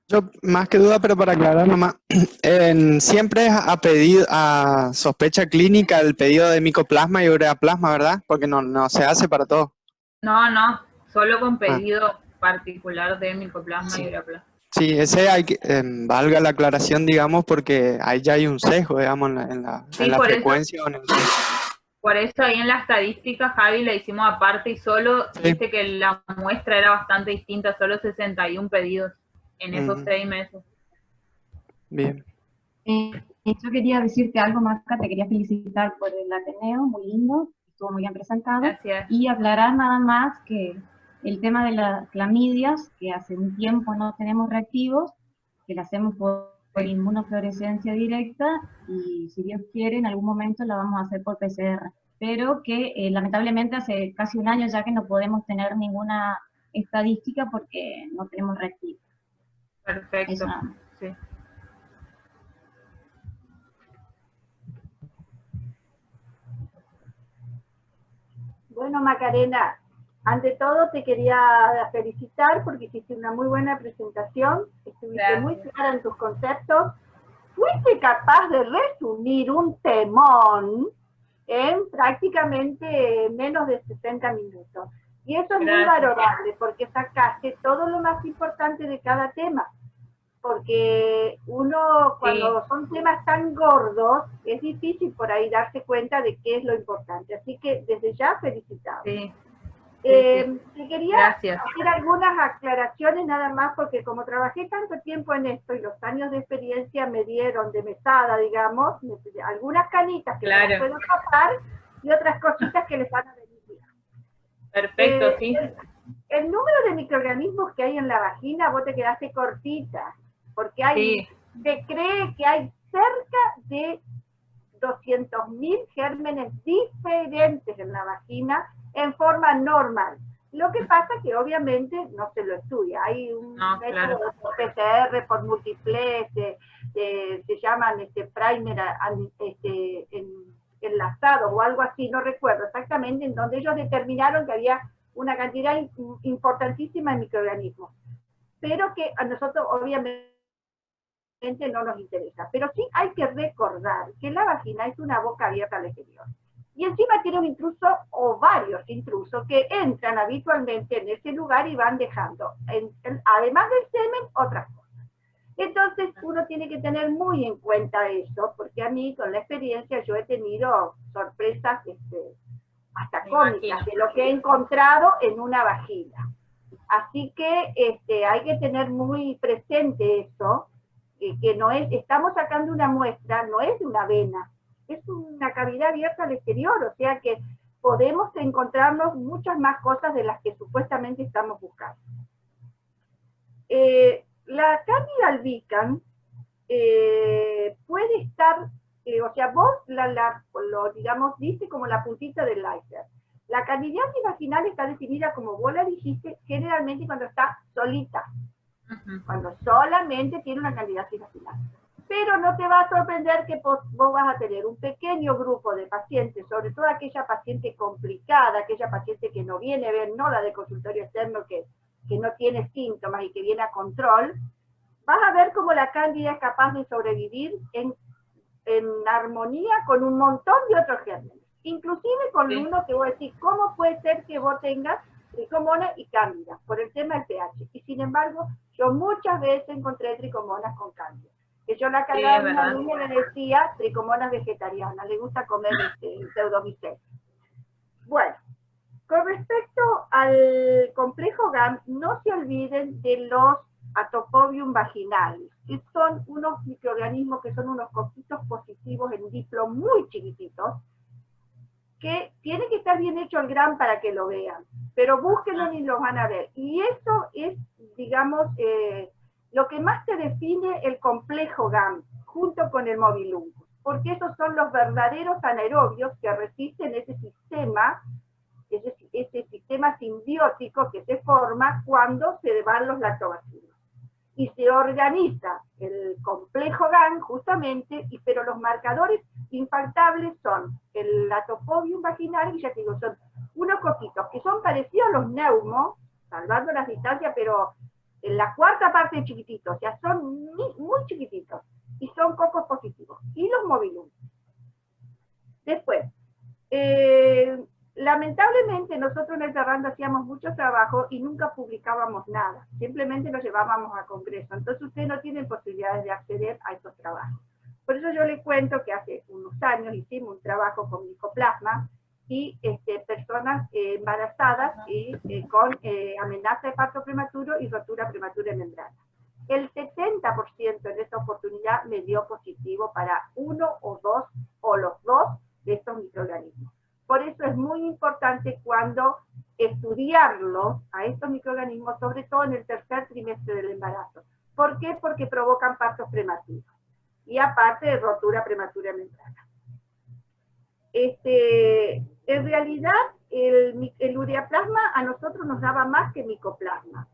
Yo, más que duda, pero para aclarar nomás, siempre es a sospecha clínica el pedido de micoplasma y ureaplasma, ¿verdad? Porque no se hace para todo. No, solo con pedido particular de micoplasma y ureaplasma. Sí, ese hay que, valga la aclaración, digamos, porque ahí ya hay un sesgo, digamos, en la frecuencia. Por eso ahí en la estadística, Javi, la hicimos aparte y solo, viste que la muestra era bastante distinta, solo 61 pedidos en esos 3 meses. Bien. Yo quería decirte algo, Marca, te quería felicitar por el Ateneo, muy lindo, estuvo muy bien presentado. Gracias. Y aclarar nada más que el tema de las clamidias, que hace un tiempo no tenemos reactivos, que la hacemos por inmunofluorescencia directa, y si Dios quiere, en algún momento la vamos a hacer por PCR. Pero que lamentablemente hace casi un año ya que no podemos tener ninguna estadística porque no tenemos reactivos. Perfecto, sí. Bueno, Macarena, ante todo te quería felicitar porque hiciste una muy buena presentación, estuviste muy clara en tus conceptos, fuiste capaz de resumir un temón en prácticamente menos de 60 minutos. Y eso es muy valorable porque sacaste todo lo más importante de cada tema. Porque uno, cuando son temas tan gordos, es difícil por ahí darse cuenta de qué es lo importante. Así que desde ya felicitado. Sí. Te quería hacer algunas aclaraciones nada más, porque como trabajé tanto tiempo en esto y los años de experiencia me dieron de mesada, digamos, algunas canitas que les puedo tapar y otras cositas que les van a venir bien. Perfecto, sí. El número de microorganismos que hay en la vagina, vos te quedaste cortita, porque se cree que hay cerca de 200.000 gérmenes diferentes en la vagina en forma normal. Lo que pasa es que obviamente no se lo estudia. Hay un método por PCR, por multiplex, se llaman primer enlazado o algo así, no recuerdo exactamente, en donde ellos determinaron que había una cantidad importantísima de microorganismos, pero que a nosotros obviamente no nos interesa. Pero sí hay que recordar que la vagina es una boca abierta al exterior. Y encima tiene un intruso o varios intrusos que entran habitualmente en ese lugar y van dejando, además del semen, otras cosas. Entonces uno tiene que tener muy en cuenta eso, porque a mí con la experiencia yo he tenido sorpresas hasta cómicas de lo que he encontrado en una vagina. Así que hay que tener muy presente eso, que no es, estamos sacando una muestra, no es de una vena, es una cavidad abierta al exterior, o sea que podemos encontrarnos muchas más cosas de las que supuestamente estamos buscando. La Candida albicans puede estar, o sea, vos lo digamos, viste como la puntita del iceberg. La candidiasis vaginal está definida, como vos la dijiste, generalmente cuando está solita, cuando solamente tiene una candidiasis vaginal. Pero no te va a sorprender que vos vas a tener un pequeño grupo de pacientes, sobre todo aquella paciente complicada, aquella paciente que no viene a ver, no la de consultorio externo que no tiene síntomas y que viene a control. Vas a ver cómo la cándida es capaz de sobrevivir en armonía con un montón de otros gérmenes. Inclusive con uno que voy a decir, ¿cómo puede ser que vos tengas tricomonas y cándida? Por el tema del pH. Y sin embargo, yo muchas veces encontré tricomonas con cándida. Que yo la cargaba en una niña le decía tricomonas vegetarianas, le gusta comer pseudomicet. Bueno, con respecto al complejo GAM, no se olviden de los Atopobium vaginalis, que son unos microorganismos que son unos coquitos positivos en diplo muy chiquititos, que tiene que estar bien hecho el GRAM para que lo vean, pero búsquenlo y lo van a ver. Y eso es, digamos, lo que más te define el complejo GAM, junto con el Mobilungus, porque esos son los verdaderos anaerobios que resisten ese sistema simbiótico que se forma cuando se van los lactobacilos. Y se organiza el complejo GAM justamente, pero los marcadores infaltables son el Atopobium vaginal, y ya te digo, son unos coquitos que son parecidos a los neumos, salvando las distancias, pero en la cuarta parte chiquititos, o sea, son muy chiquititos, y son cocos positivos. Y los Mobilungus. Después, lamentablemente nosotros en el Ferrando hacíamos mucho trabajo y nunca publicábamos nada, simplemente lo llevábamos a congreso, entonces ustedes no tienen posibilidades de acceder a esos trabajos. Por eso yo les cuento que hace unos años hicimos un trabajo con micoplasma y personas embarazadas y con amenaza de parto prematuro y rotura prematura de membrana. El 70% en esta oportunidad me dio positivo para uno o dos, o los dos de estos microorganismos. Por eso es muy importante cuando estudiarlos a estos microorganismos, sobre todo en el tercer trimestre del embarazo. ¿Por qué? Porque provocan partos prematuros. Y aparte de rotura prematura de membrana. En realidad, el ureaplasma a nosotros nos daba más que micoplasma.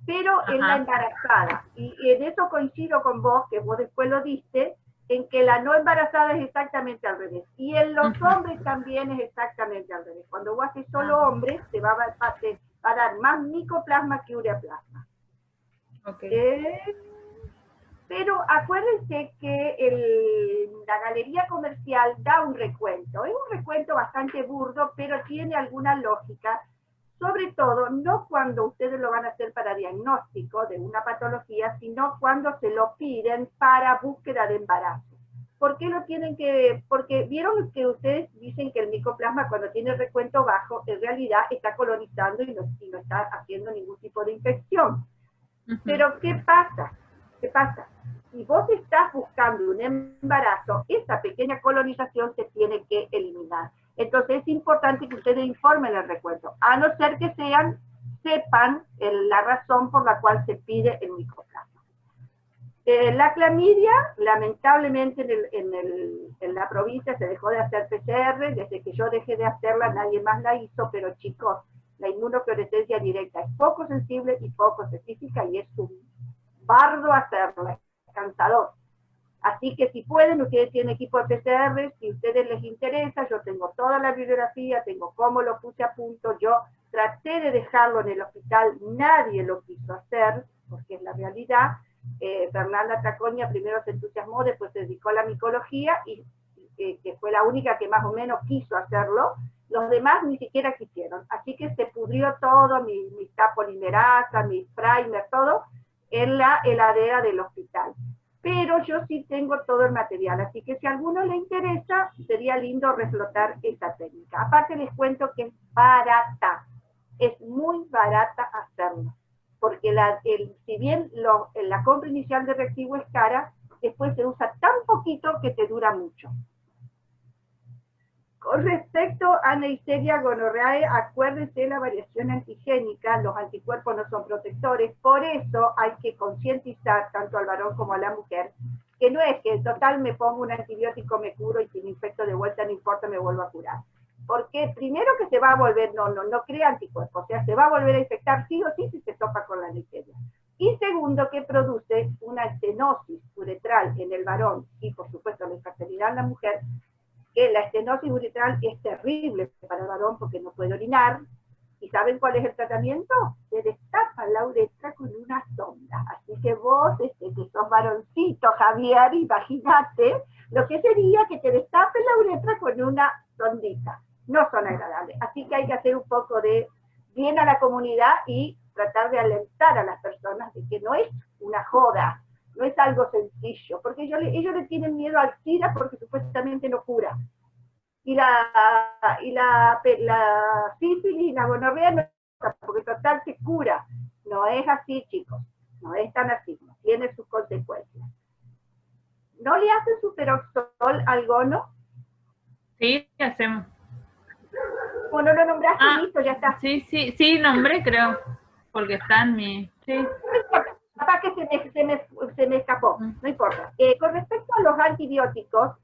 Pero en la embarazada, y en eso coincido con vos, que vos después lo diste, en que la no embarazada es exactamente al revés. Y en los hombres también es exactamente al revés. Cuando vos haces solo hombres, te va a dar más micoplasma que ureaplasma. Pero acuérdense que la galería comercial da un recuento. Es un recuento bastante burdo, pero tiene alguna lógica. Sobre todo, no cuando ustedes lo van a hacer para diagnóstico de una patología, sino cuando se lo piden para búsqueda de embarazo. ¿Por qué lo tienen que...? Porque vieron que ustedes dicen que el micoplasma cuando tiene recuento bajo, en realidad está colonizando y no está haciendo ningún tipo de infección. Pero ¿qué pasa? ¿Qué pasa? Si vos estás buscando un embarazo, esa pequeña colonización se tiene que eliminar. Entonces es importante que ustedes informen el recuento, a no ser que sepan la razón por la cual se pide el micoplasma. La clamidia, lamentablemente en la provincia se dejó de hacer PCR, desde que yo dejé de hacerla nadie más la hizo, pero chicos, la inmunofluorescencia directa es poco sensible y poco específica y es un bardo hacerla, es cansador. Así que si pueden, ustedes tienen equipo de PCR, si a ustedes les interesa, yo tengo toda la bibliografía, tengo cómo lo puse a punto, yo traté de dejarlo en el hospital, nadie lo quiso hacer, porque es la realidad. Fernanda Tracoña primero se entusiasmó, después se dedicó a la micología, y que fue la única que más o menos quiso hacerlo, los demás ni siquiera quisieron, así que se pudrió todo, mi polimerasa, mi primer, todo, en la heladera del hospital. Pero yo sí tengo todo el material, así que si a alguno le interesa, sería lindo reflotar esta técnica. Aparte les cuento que es barata, es muy barata hacerlo, porque si bien la compra inicial de reactivo es cara, después se usa tan poquito que te dura mucho. Con respecto a Neisseria gonorrhoeae, acuérdense de la variación antigénica, los anticuerpos no son protectores, por eso hay que concientizar tanto al varón como a la mujer, que no es que en total me pongo un antibiótico, me curo, y si me infecto de vuelta no importa, me vuelvo a curar. Porque primero que se va a volver, no crea anticuerpos, o sea, se va a volver a infectar sí o sí si se topa con la Neisseria. Y segundo, que produce una estenosis uretral en el varón, y por supuesto la infertilidad en la mujer, que la estenosis uretral es terrible para el varón porque no puede orinar. ¿Y saben cuál es el tratamiento? Se destapa la uretra con una sonda. Así que vos, que sos varoncito, Javier, imagínate lo que sería que te destapen la uretra con una sondita. No son agradables. Así que hay que hacer un poco de bien a la comunidad y tratar de alentar a las personas de que no es una joda, no es algo sencillo, porque ellos le tienen miedo al SIDA porque supuestamente no cura. Y la sífilis y la gonorrea no, porque total se cura. No es así, chicos, no es tan así, tiene sus consecuencias. ¿No le hacen superoxol al gono? Sí, hacemos. Bueno, lo nombraste, listo, ya está. Sí, nombré, creo, porque está en mi... Sí. Capaz que se me escapó, no importa. Con respecto a los antibióticos,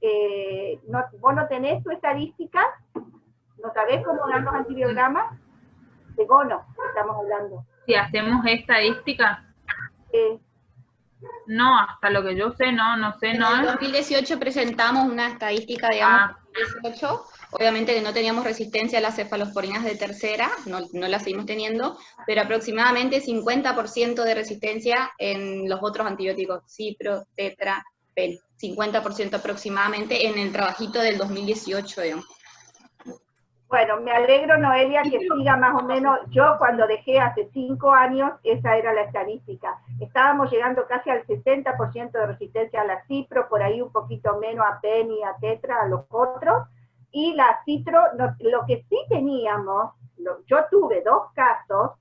¿vos no tenés tu estadística? ¿No sabés cómo dan los antibiogramas? De gono, estamos hablando. Si hacemos estadística. No, hasta lo que yo sé, no sé, no. En el 2018 presentamos una estadística, digamos, 2018. Obviamente que no teníamos resistencia a las cefalosporinas de tercera, no la seguimos teniendo, pero aproximadamente 50% de resistencia en los otros antibióticos, cipro, tetra, pel, 50% aproximadamente en el trabajito del 2018, digamos. Bueno, me alegro, Noelia, que siga más o menos. Yo cuando dejé hace 5 años, esa era la estadística. Estábamos llegando casi al 60% de resistencia a la cipro, por ahí un poquito menos a pen y a tetra, a los otros. Y la citro, lo que sí teníamos, yo tuve 2 casos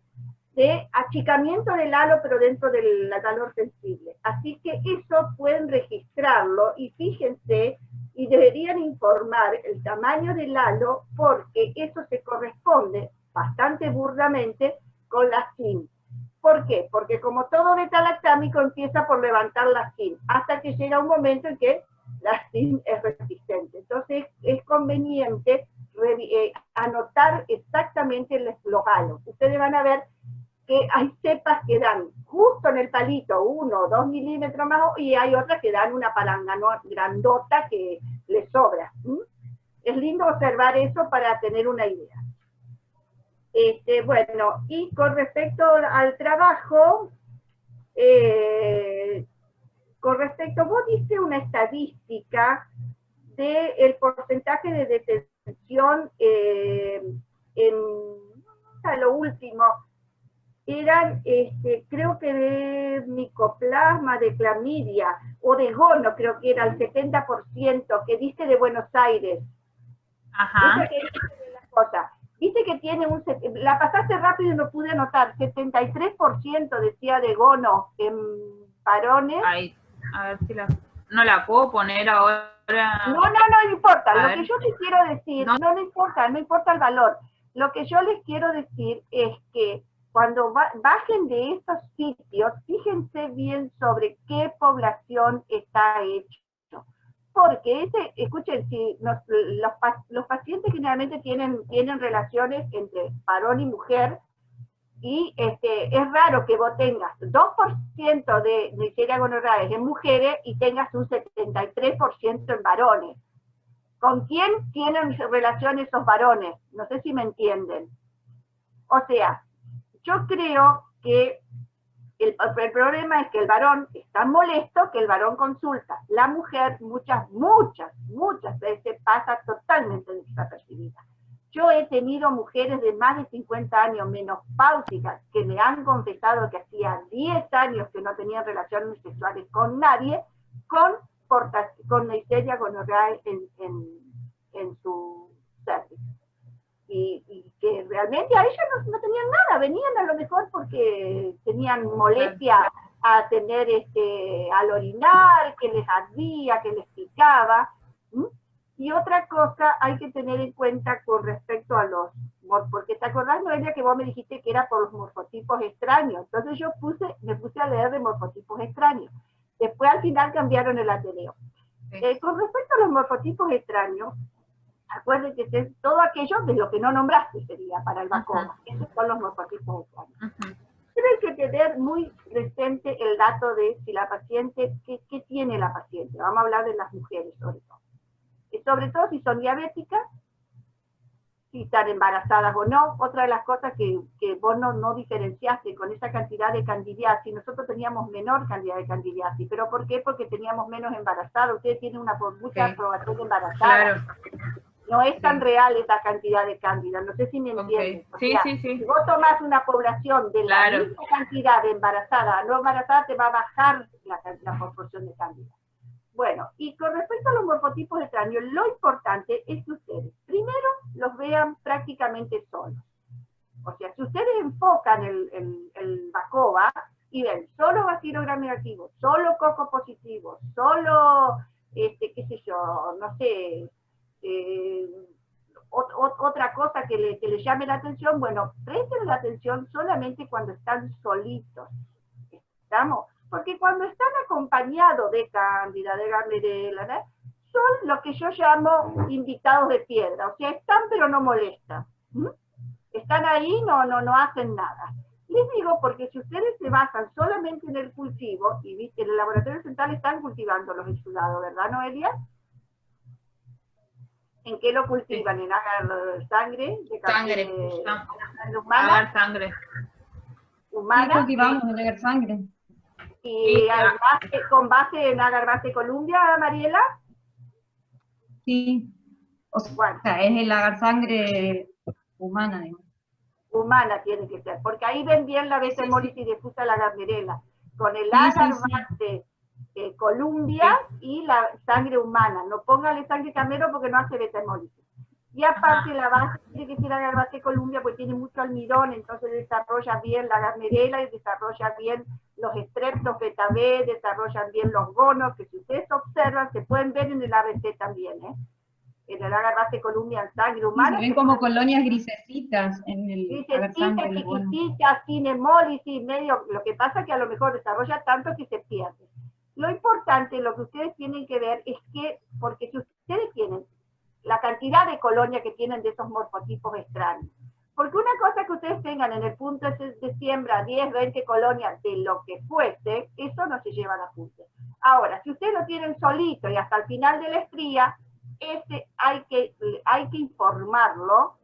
de achicamiento del halo, pero dentro del calor sensible. Así que eso pueden registrarlo, y fíjense, y deberían informar el tamaño del halo, porque eso se corresponde bastante burdamente con la SIN. ¿Por qué? Porque como todo beta-lactámico empieza por levantar la SIN, hasta que llega un momento en que la SIN es resistente. Entonces es conveniente anotar exactamente los halos. Ustedes van a ver que hay cepas que dan justo en el palito 1 o 2 milímetros más, y hay otras que dan una palanga grandota que les sobra. Es lindo observar eso para tener una idea. Bueno, y con respecto al trabajo, vos diste una estadística del porcentaje de detención a lo último, eran, creo que de micoplasma, de clamidia, o de gono, creo que era el 70%, que diste de Buenos Aires. Ajá. Viste que tiene la pasaste rápido y no pude anotar, 73% decía de gono en varones. Ay, a ver si no la puedo poner ahora. No importa, lo que yo te quiero decir, no importa el valor. Lo que yo les quiero decir es que cuando bajen de estos sitios, fíjense bien sobre qué población está hecho. Porque, escuchen, si los pacientes generalmente tienen relaciones entre varón y mujer, y es raro que vos tengas 2% de Neisseria gonorrhoeae en mujeres y tengas un 73% en varones. ¿Con quién tienen relación esos varones? No sé si me entienden. O sea, yo creo que el problema es que el varón está molesto, que el varón consulta. La mujer muchas veces pasa totalmente desapercibida. Yo he tenido mujeres de más de 50 años menopáusicas que me han confesado que hacía 10 años que no tenían relaciones sexuales con nadie, con Neisseria gonorrhoeae en su cervix. Y que realmente a ellas no tenían nada, venían a lo mejor porque tenían molestia a tener al orinar, que les ardía, que les picaba. Y otra cosa hay que tener en cuenta con respecto a los, porque te acordás, Noelia, que vos me dijiste que era por los morfotipos extraños, entonces yo me puse a leer de morfotipos extraños. Después al final cambiaron el Ateneo. Con respecto a los morfotipos extraños, acuérdense que es todo aquello de lo que no nombraste sería para el vacoma. Esos son los morfotipos extraños. Tienen que tener muy presente el dato de si la paciente, ¿qué tiene la paciente? Vamos a hablar de las mujeres sobre todo. Sobre todo si son diabéticas, si están embarazadas o no. Otra de las cosas que vos no diferenciaste con esa cantidad de candidiasis, nosotros teníamos menor cantidad de candidiasis, ¿pero por qué? Porque teníamos menos embarazadas, ustedes tienen mucha aprobación de embarazadas. Claro. No es tan real esa cantidad de cándida, no sé si me entienden. Sí, sea, sí. Si vos tomás una población de la misma cantidad de embarazada a no embarazada, te va a bajar la proporción de cándida. Bueno, y con respecto a los morfotipos extraños, lo importante es que ustedes primero los vean prácticamente solos. O sea, si ustedes enfocan el Bacova y ven solo bacilo gram negativo, solo coco positivo, solo, qué sé yo, no sé, otra cosa que le llame la atención, bueno, presten la atención solamente cuando están solitos. ¿Estamos? Porque cuando están acompañados de cándida, de gardnerella, ¿no? Son lo que yo llamo invitados de piedra, o sea, están pero no molestan. Están ahí, no hacen nada. Les digo porque si ustedes se basan solamente en el cultivo, y viste, en el laboratorio central están cultivando los exudados, ¿verdad, Noelia? ¿En qué lo cultivan? ¿En agar sangre? Sangre. ¿Humana? Agar sangre. ¿Humana? Sí, cultivamos en agar sangre. ¿Y con base en agar base Columbia, Mariela? Sí. O sea, es el agar sangre humana, digamos. Humana tiene que ser, porque ahí ven bien la beta hemólisis difusa la gardnerella. Con el agar base Columbia y la sangre humana. No póngale sangre camero porque no hace beta hemólisis. Y aparte la base tiene que ser la base Columbia porque tiene mucho almidón, entonces desarrolla bien la gardnerella y desarrolla bien los estreptos beta B, desarrollan bien los gonos, que si ustedes observan se pueden ver en el ABC también, en el agar base Columbia en sangre humana. Se ven como colonias grisecitas en el agar sangre. Chiquititas, sin hemólisis, medio, lo que pasa es que a lo mejor desarrolla tanto que se pierde. Lo importante, lo que ustedes tienen que ver es que, porque si ustedes tienen la cantidad de colonias que tienen de esos morfotipos extraños, porque una cosa que ustedes tengan en el punto de siembra 10, 20 colonias de lo que fuese, eso no se lleva a apunte. Ahora, si ustedes lo tienen solito y hasta el final de la estría, hay que informarlo,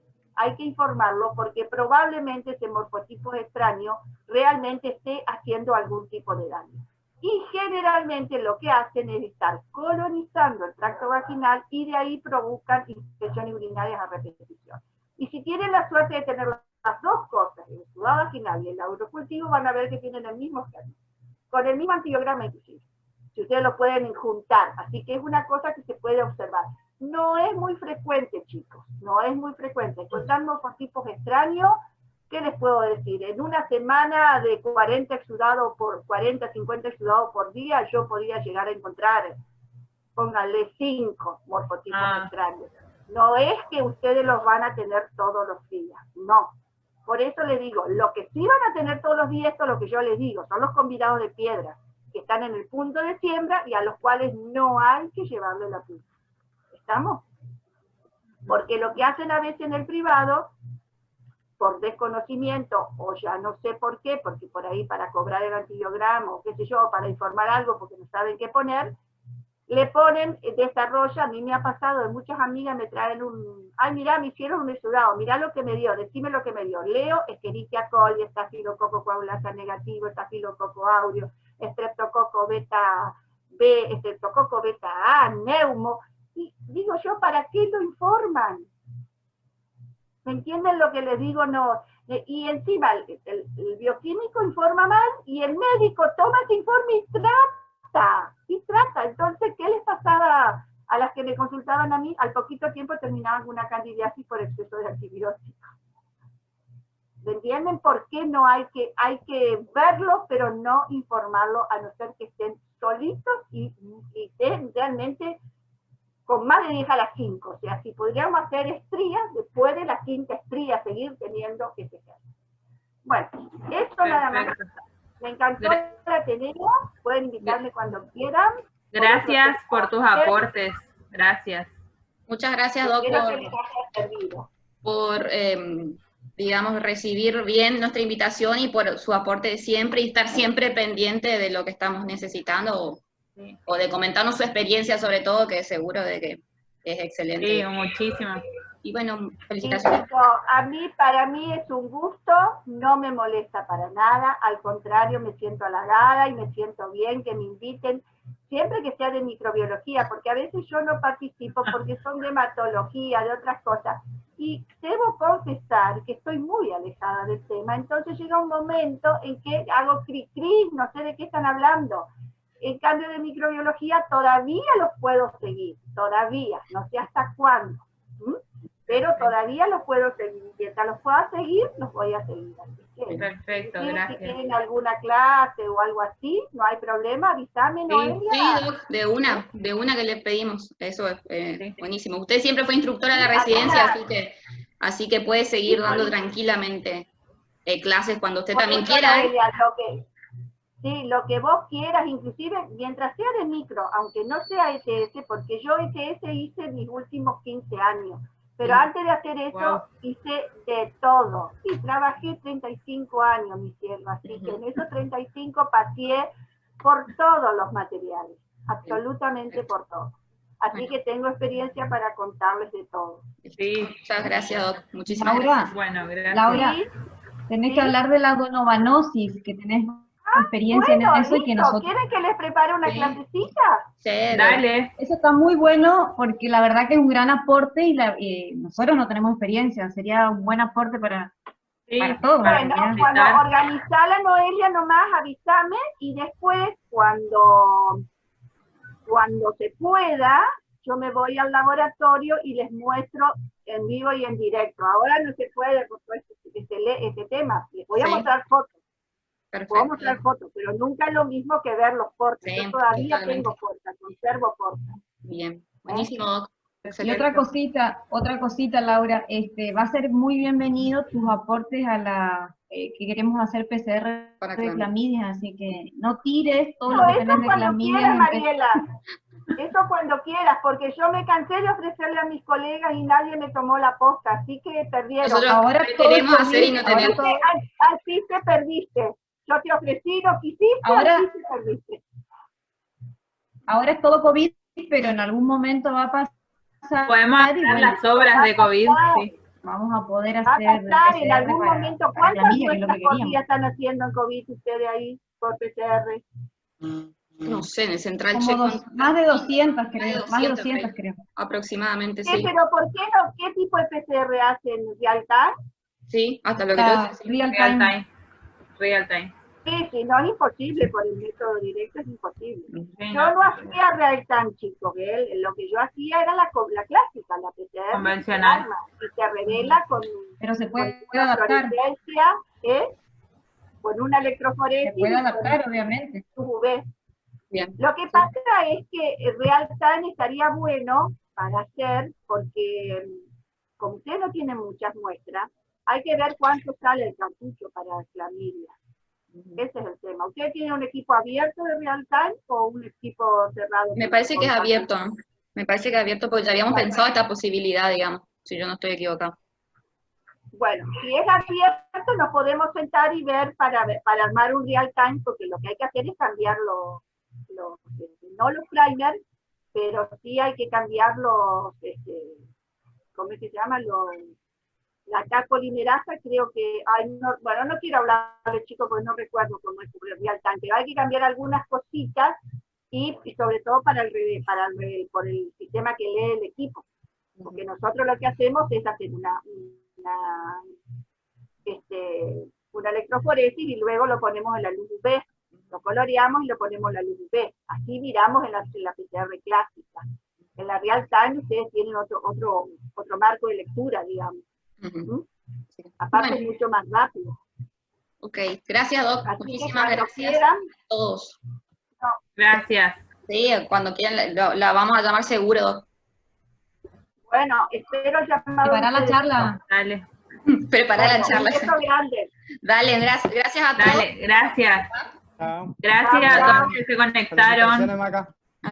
porque probablemente ese morfotipo extraño realmente esté haciendo algún tipo de daño. Y generalmente lo que hacen es estar colonizando el tracto vaginal y de ahí provocan infecciones urinarias a repetición. Y si tienen la suerte de tener las dos cosas, el exudado vaginal y el urocultivo, van a ver que tienen el mismo germen, con el mismo antibiograma inclusive, si ustedes lo pueden juntar. Así que es una cosa que se puede observar. No es muy frecuente, chicos, no es muy frecuente. Encontrar morfotipos extraños, ¿qué les puedo decir? En una semana de 40, 50 exudados por día, yo podría llegar a encontrar, pónganle 5 morfotipos extraños. No es que ustedes los van a tener todos los días, no. Por eso les digo, lo que sí van a tener todos los días, esto es lo que yo les digo, son los convidados de piedra, que están en el punto de siembra y a los cuales no hay que llevarle la punta. ¿Estamos? Porque lo que hacen a veces en el privado, por desconocimiento, o ya no sé por qué, porque por ahí para cobrar el antibiograma, o qué sé yo, para informar algo porque no saben qué poner, le ponen, desarrolla, a mí me ha pasado, de muchas amigas me traen ay, mirá, me hicieron un exudado, mirá lo que me dio, decime lo que me dio. Leo, Escherichia coli, estafilococo coagulasa negativo, estafilococo aureus, estreptococo beta B, estreptococo beta A, neumo, y digo yo, ¿para qué lo informan? ¿Me entienden lo que les digo? No. Y encima el bioquímico informa mal y el médico toma ese informe y trata. Entonces, ¿qué les pasaba a las que me consultaban a mí? Al poquito tiempo terminaban con una candidiasis por exceso de antibióticos. ¿Me entienden por qué no hay que verlo, pero no informarlo, a no ser que estén solitos y estén realmente con más de 10 a las 5, o sea, si podríamos hacer estrías, después de la quinta estría, seguir teniendo ese caso. Bueno, esto nada más. Me encantó la tenemos, pueden invitarme cuando quieran. Gracias por tus aportes, gracias. Muchas gracias, doctor, por digamos, recibir bien nuestra invitación y por su aporte de siempre y estar siempre pendiente de lo que estamos necesitando. O de comentarnos su experiencia sobre todo, que seguro de que es excelente. Sí, muchísimo. Y bueno, felicitaciones. Para mí es un gusto, no me molesta para nada, al contrario, me siento halagada y me siento bien que me inviten, siempre que sea de microbiología, porque a veces yo no participo porque son de hematología, de otras cosas, y debo confesar que estoy muy alejada del tema, entonces llega un momento en que hago cri-cri, no sé de qué están hablando. En cambio de microbiología todavía los puedo seguir, todavía, no sé hasta cuándo, pero todavía los puedo seguir, mientras los pueda seguir, los voy a seguir. Así que, perfecto, gracias. Si tienen alguna clase o algo así, no hay problema, avísame, Noelia. Sí, Doc, de una que le pedimos, eso es buenísimo. Usted siempre fue instructora de la residencia, así que puede seguir dando tranquilamente clases cuando usted también quiera. Noelia, sí, lo que vos quieras, inclusive mientras sea de micro, aunque no sea ETS, porque yo ETS hice mis últimos 15 años, pero antes de hacer eso hice de todo, y trabajé 35 años, mi cielo, así que en esos 35 paseé por todos los materiales, absolutamente por todo. Así que tengo experiencia para contarles de todo. Sí, muchas gracias, Doc. Muchísimas gracias. Bueno, gracias. Laura, tenés que hablar de la donovanosis, que tenés experiencia en eso y que nosotros... ¿Quieren que les prepare una clasecita? Sí, dale. Eso está muy bueno porque la verdad que es un gran aporte y nosotros no tenemos experiencia, sería un buen aporte para todos. Bueno, cuando organizala Noelia nomás avísame y después cuando se pueda yo me voy al laboratorio y les muestro en vivo y en directo. Ahora no se puede por este tema, les voy a mostrar fotos. Perfecto. Puedo mostrar fotos, pero nunca es lo mismo que ver los portas. Yo todavía tengo portas, conservo portas. Bien, buenísimo, Doc. Y otra cosita, Laura, va a ser muy bienvenido tus aportes a la que queremos hacer PCR de clamidia, así que no tires todo lo que tenés de clamidia. Quieras, Mariela. Eso cuando quieras, porque yo me cansé de ofrecerle a mis colegas y nadie me tomó la posta, así que perdieron. Nosotros ahora queremos hacer y no tenemos. Así te perdiste. Yo te ofrecí, no quisiste, ahora, así te perdiste. Ahora es todo COVID, pero en algún momento va a pasar. Podemos hacer las obras de COVID, sí. Vamos a poder hacer. Va a pasar en algún momento. ¿Cuántas muestras por día están haciendo en COVID ustedes ahí, por PCR? No sé, en el Central más de 200 creo, más de 200 creo. Aproximadamente, sí. Pero ¿por qué no? ¿Qué tipo de PCR hacen? ¿Real time? Sí, hasta lo que yo Real time. Sí, no es imposible, por el método directo es imposible. Sí, yo no hacía real time, chicos, lo que yo hacía era la clásica, la PCR convencional. Y se revela con, pero se puede una fluorescencia, con una electroforesis. Se puede adaptar, obviamente. UV. Bien. Lo que pasa es que real time estaría bueno para hacer, porque como ustedes no tienen muchas muestras, Hay que ver cuánto sale el cartucho para clamidia. Ese es el tema. ¿Usted tiene un equipo abierto de real time o un equipo cerrado? Me parece que es abierto. Me parece que es abierto porque ya habíamos pensado esta posibilidad, digamos, si yo no estoy equivocado. Bueno, si es abierto, nos podemos sentar y ver para armar un real time, porque lo que hay que hacer es cambiar no los primers, pero sí hay que cambiar ¿cómo es que se llama? La K polimerasa, creo que, bueno, no quiero hablar de chicos porque no recuerdo cómo es el real time, pero hay que cambiar algunas cositas y sobre todo por el sistema que lee el equipo. Porque nosotros lo que hacemos es hacer una electroforesis y luego lo ponemos en la luz UV, lo coloreamos y lo ponemos en la luz UV. Así miramos en la PCR clásica. En la real time ustedes tienen otro marco de lectura, digamos. Sí. Aparte es mucho más rápido. Ok, gracias Doc, muchísimas gracias a todos. No. Gracias. Sí, cuando quieran la vamos a llamar seguro, Doc. Bueno, espero llamar. Preparar la charla. Dale. Preparar la charla. Dale, gracias a todos. Dale, gracias. Gracias a todos que se conectaron.